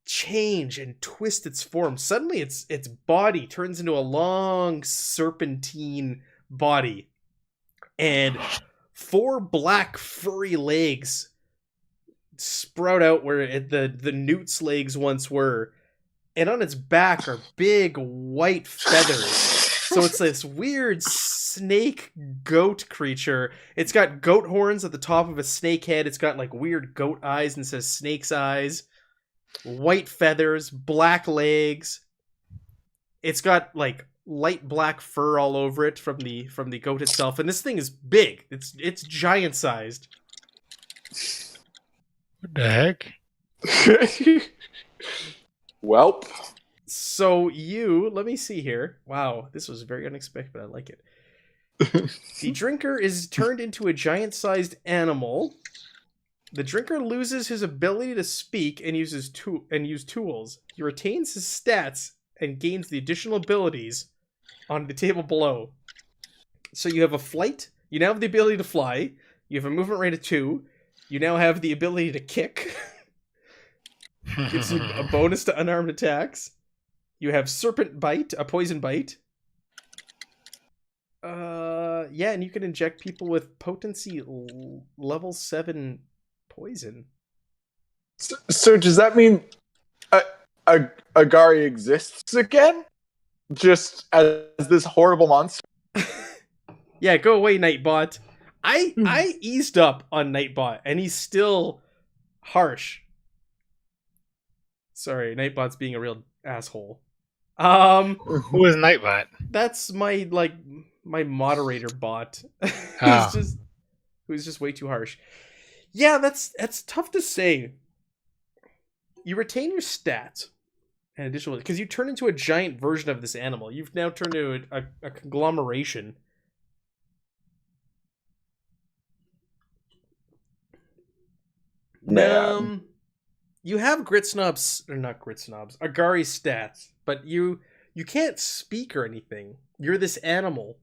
change and twist its form. Suddenly, its body turns into a long serpentine body, and 4 black furry legs sprout out where the newt's legs once were, and on its back are big white feathers. So it's this weird snake goat creature. It's got goat horns at the top of a snake head. It's got like weird goat eyes and it says snake's eyes. White feathers, black legs. It's got like light black fur all over it from the goat itself. And this thing is big. It's giant sized. What the heck? Welp. So let me see here. Wow, this was very unexpected. I like it. The drinker is turned into a giant-sized animal. The drinker loses his ability to speak and use tools. He retains his stats and gains the additional abilities on the table below. So you have a flight. You now have the ability to fly. You have a movement rate of 2. You now have the ability to kick. Gives you a bonus to unarmed attacks. You have serpent bite, a poison bite. Yeah, and you can inject people with potency level 7 poison. So does that mean Agari exists again? Just as this horrible monster? Yeah, go away, Nightbot. I eased up on Nightbot, and he's still harsh. Sorry, Nightbot's being a real asshole. Who is Nightbot? That's my moderator bot. Oh. who's just way too harsh. Yeah, that's tough to say. You retain your stats and additional because you turn into a giant version of this animal. You've now turned into a conglomeration. You have Agari stats, but you can't speak or anything. You're this animal.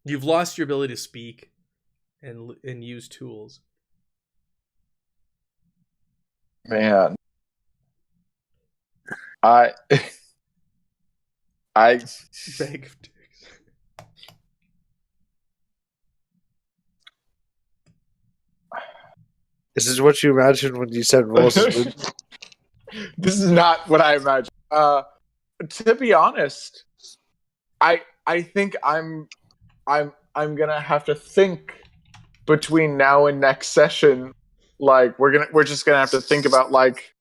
You've lost your ability to speak and use tools. Man, I bag of dicks. This is what you imagined when you said roses. This is not what I imagined. To be honest, I think I'm gonna have to think between now and next session. Like we're just gonna have to think about like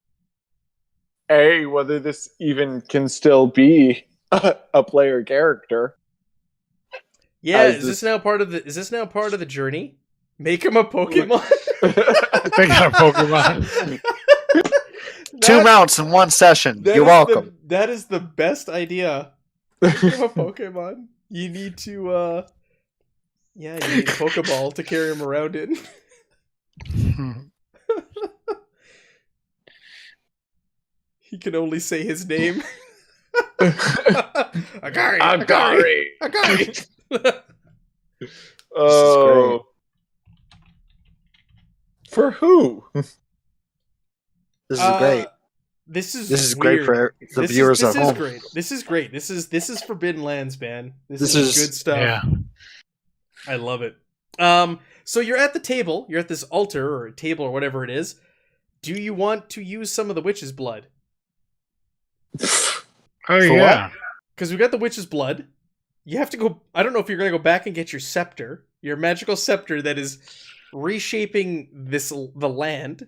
whether this even can still be a player character. Yeah, is this now part of the journey? Make him a Pokemon. They got a Pokemon. 2 mounts in 1 session. You're welcome. That is the best idea. Make him a Pokemon. You need to you need a Pokeball to carry him around in. He can only say his name. Agari. Oh. For who? This is great. This is great for the viewers at home. This is great. This is Forbidden Lands, man. This is good stuff. Yeah. I love it. So you're at the table. You're at this altar or table or whatever it is. Do you want to use some of the witch's blood? Oh yeah. Because we got the witch's blood. You have to go. I don't know if you're gonna go back and get your scepter, your magical scepter that is reshaping the land.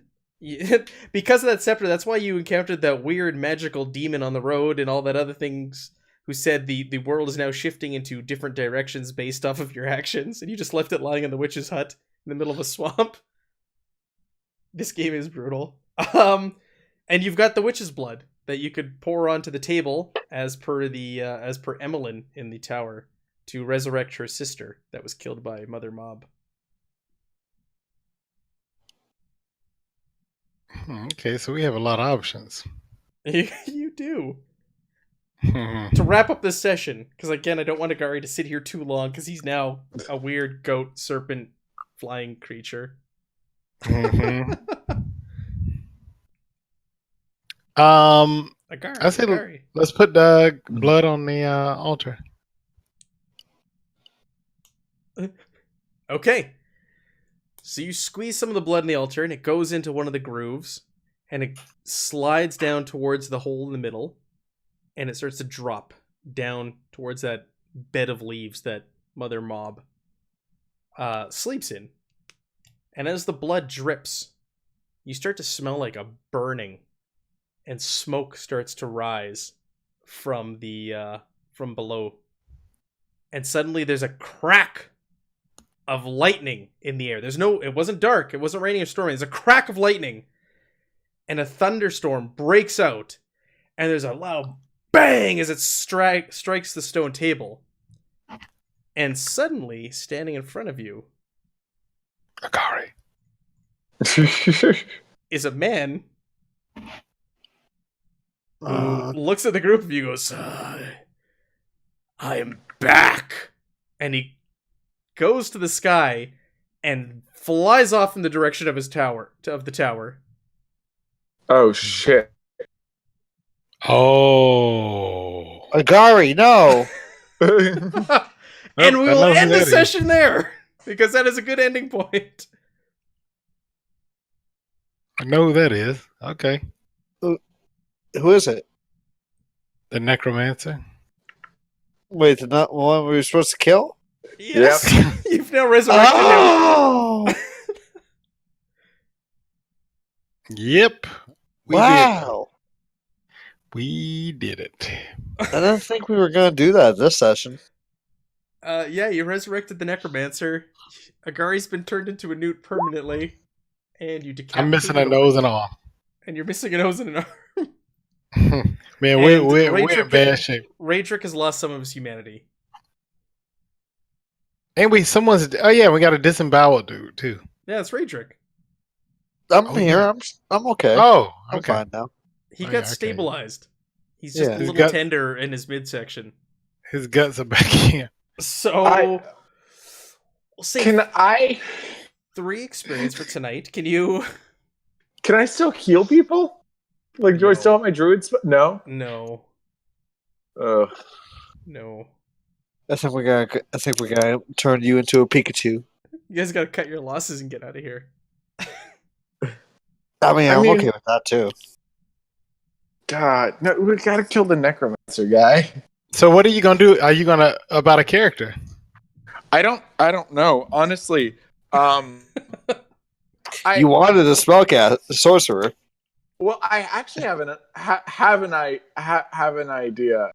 Because of that scepter, that's why you encountered that weird magical demon on the road and all that other things who said the world is now shifting into different directions based off of your actions, and you just left it lying in the witch's hut in the middle of a swamp. This game is brutal. And you've got the witch's blood that you could pour onto the table as per Emmeline in the tower to resurrect her sister that was killed by Mother Mob. Okay, so we have a lot of options. You do. To wrap up this session, because again, I don't want Agari to sit here too long, because he's now a weird goat serpent flying creature. I say let's put the blood on the altar. Okay. So you squeeze some of the blood in the altar, and it goes into one of the grooves, and it slides down towards the hole in the middle, and it starts to drop down towards that bed of leaves that Mother Mob sleeps in. And as the blood drips, you start to smell like a burning, and smoke starts to rise from the from below. And suddenly there's a crack of lightning in the air. It wasn't dark, it wasn't raining or storming. There's a crack of lightning, and a thunderstorm breaks out, and there's a loud bang as it strikes the stone table. And suddenly, standing in front of you, Akari, is a man who looks at the group of you and goes, I am back. And he goes to the sky and flies off in the direction of the tower. Oh, shit. Oh. Agari, no. And we will end the session there, because that is a good ending point. I know who that is. Okay. Who is it? The necromancer. Wait, the not one we were supposed to kill? Yes. Yep. You've now resurrected him. Yep. Wow. We did it. I didn't think we were going to do that this session. Yeah, you resurrected the necromancer. Agari's been turned into a newt permanently, and you decapitated. I'm missing a nose and an arm. And you're missing a nose and an arm. Man, we're in bad shape. Raedric has lost some of his humanity. And we got a disemboweled dude too. Yeah, it's Raedric. I'm here. Yeah. I'm okay. Oh, okay. I'm fine now. He got stabilized. He's just a little tender in his midsection. His guts are back in. So, we'll say can I 3 experience for tonight. Can I still heal people? Like, do I still have my druids? No. No. No. I think we gotta turn you into a Pikachu. You guys gotta cut your losses and get out of here. I mean, I'm okay with that too. God, no, we gotta kill the necromancer guy. So what are you gonna do? Are you gonna about a character? I don't know. Honestly, you wanted a sorcerer. Well, I actually have an idea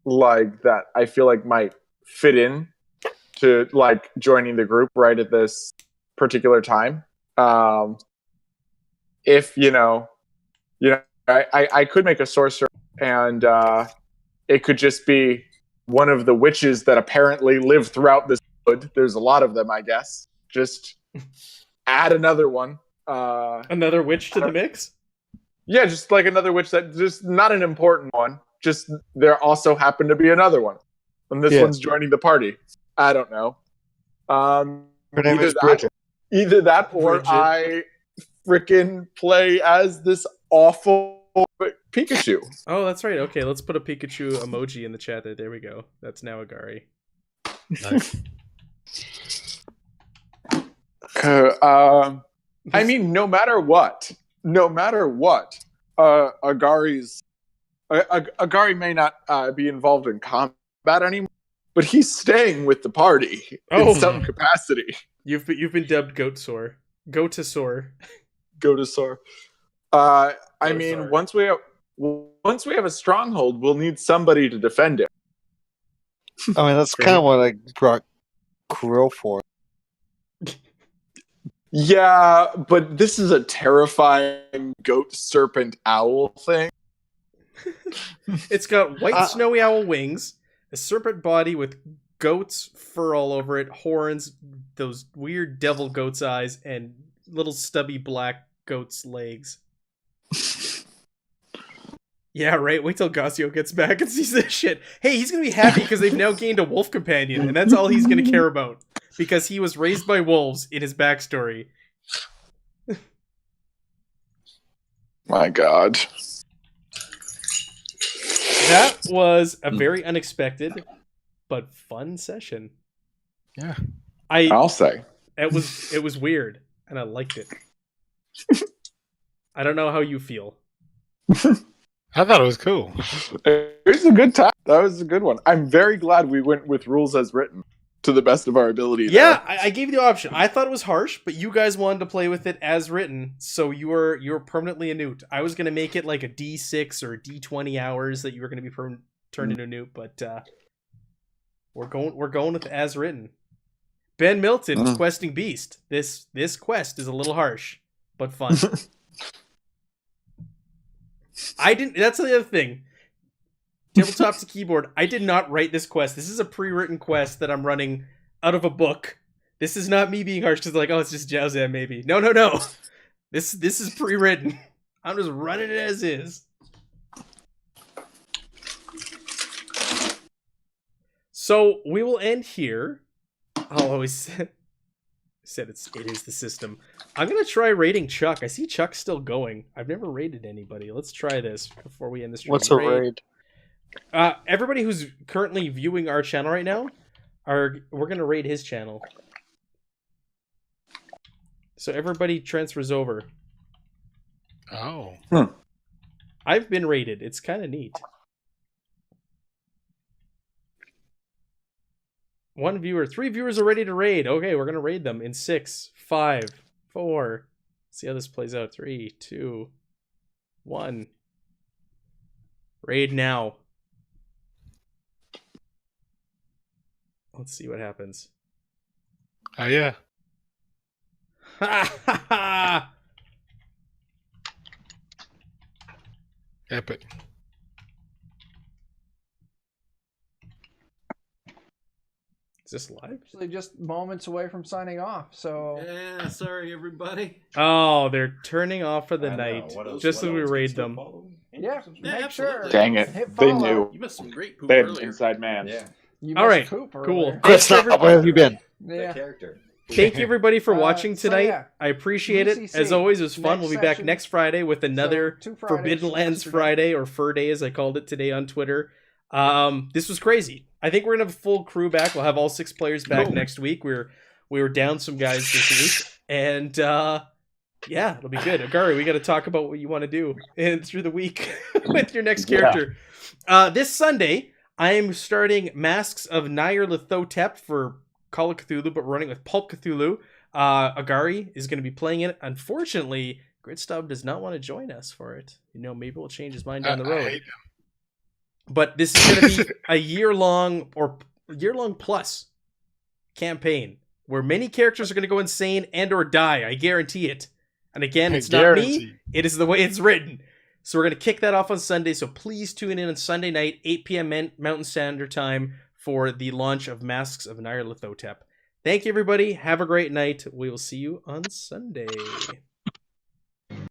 like that. I feel like might fit in to like joining the group right at this particular time. If I could make a sorcerer, and it could just be one of the witches that apparently live throughout this wood. There's a lot of them, I guess. Just add another one. Another witch to the mix? Yeah, just like another witch that just not an important one. Just there also happened to be another one. And this one's joining the party. I don't know. Her name is Bridget. Either that or Bridget. I freaking play as this awful Pikachu. Oh, that's right. Okay, let's put a Pikachu emoji in the chat there. There we go. That's now Agari. Nice. I mean, no matter what, Agari may not be involved in combat anymore, but he's staying with the party in some capacity. You've been dubbed Goatsaur. Goatasaur. I mean, once we have a stronghold, we'll need somebody to defend it. I mean, that's kind of what I brought Krill for. Yeah, but this is a terrifying goat, serpent, owl thing. It's got white snowy owl wings, a serpent body with goat's fur all over it, horns, those weird devil goat's eyes, and little stubby black goat's legs. Yeah, right. Wait till Gazio gets back and sees this shit. Hey, he's gonna be happy because they've now gained a wolf companion, and that's all he's gonna care about. Because he was raised by wolves in his backstory. My God. That was a very unexpected but fun session. Yeah. I'll say. It was weird, and I liked it. I don't know how you feel. I thought it was cool. It was a good time. That was a good one. I'm very glad we went with rules as written to the best of our ability. Yeah, I gave you the option. I thought it was harsh, but you guys wanted to play with it as written, so you're permanently a newt. I was gonna make it like a D6 or D20 hours that you were gonna be turned into a newt, but we're going with as written. Ben Milton questing Beast. This quest is a little harsh, but fun. That's the other thing. Tabletop to keyboard. I did not write this quest. This is a pre-written quest that I'm running out of a book. This is not me being harsh because like, oh, it's just Jowzam maybe. No. This is pre-written. I'm just running it as is. So we will end here. I'll always said it is the system. I'm gonna try raiding Chuck. I see Chuck's still going. I've never raided anybody. Let's try this before we end this stream. What's a raid? Everybody who's currently viewing our channel right now, we're gonna raid his channel. So everybody transfers over. Oh. I've been raided. It's kind of neat. 1 viewer. 3 viewers are ready to raid. Okay, we're gonna raid them in 6, 5, 4. See how this plays out. 3, 2, 1. Raid now. Let's see what happens. Oh yeah. Ha ha ha! Epic. Is this live? Actually, just moments away from signing off. So yeah, sorry everybody. Oh, they're turning off for the night, just as we raid them. Yeah, make sure. Dang it! Hit They follow. knew. You missed some great poop They had an earlier. inside man. Yeah. You All right, missed poop cool. earlier. Chris, where have you been? Yeah. That character. Thank you everybody for watching so tonight. yeah. I appreciate it. UCC. As always, it was fun. Next We'll be back session. next Friday with another So, 2 Fridays, Forbidden Lands yesterday. Friday, or Fur Day as I called it today on Twitter. This was crazy. I think we're gonna have a full crew back. We'll have all 6 players back next week. We were down some guys this week, and yeah, it'll be good. Agari, we got to talk about what you want to do through the week with your next character. This Sunday, I am starting Masks of Nyarlathotep for Call of Cthulhu, but running with Pulp Cthulhu. Agari is going to be playing it. Unfortunately, Gritstub does not want to join us for it. You know, maybe we'll change his mind down the road. I hate But this is going to be a year-long plus campaign where many characters are going to go insane and or die. I guarantee it. And again, it's not me. Guaranteed. It is the way it's written. So we're going to kick that off on Sunday. So please tune in on Sunday night, 8 p.m. Mountain Standard Time for the launch of Masks of Nyarlathotep. Thank you, everybody. Have a great night. We will see you on Sunday.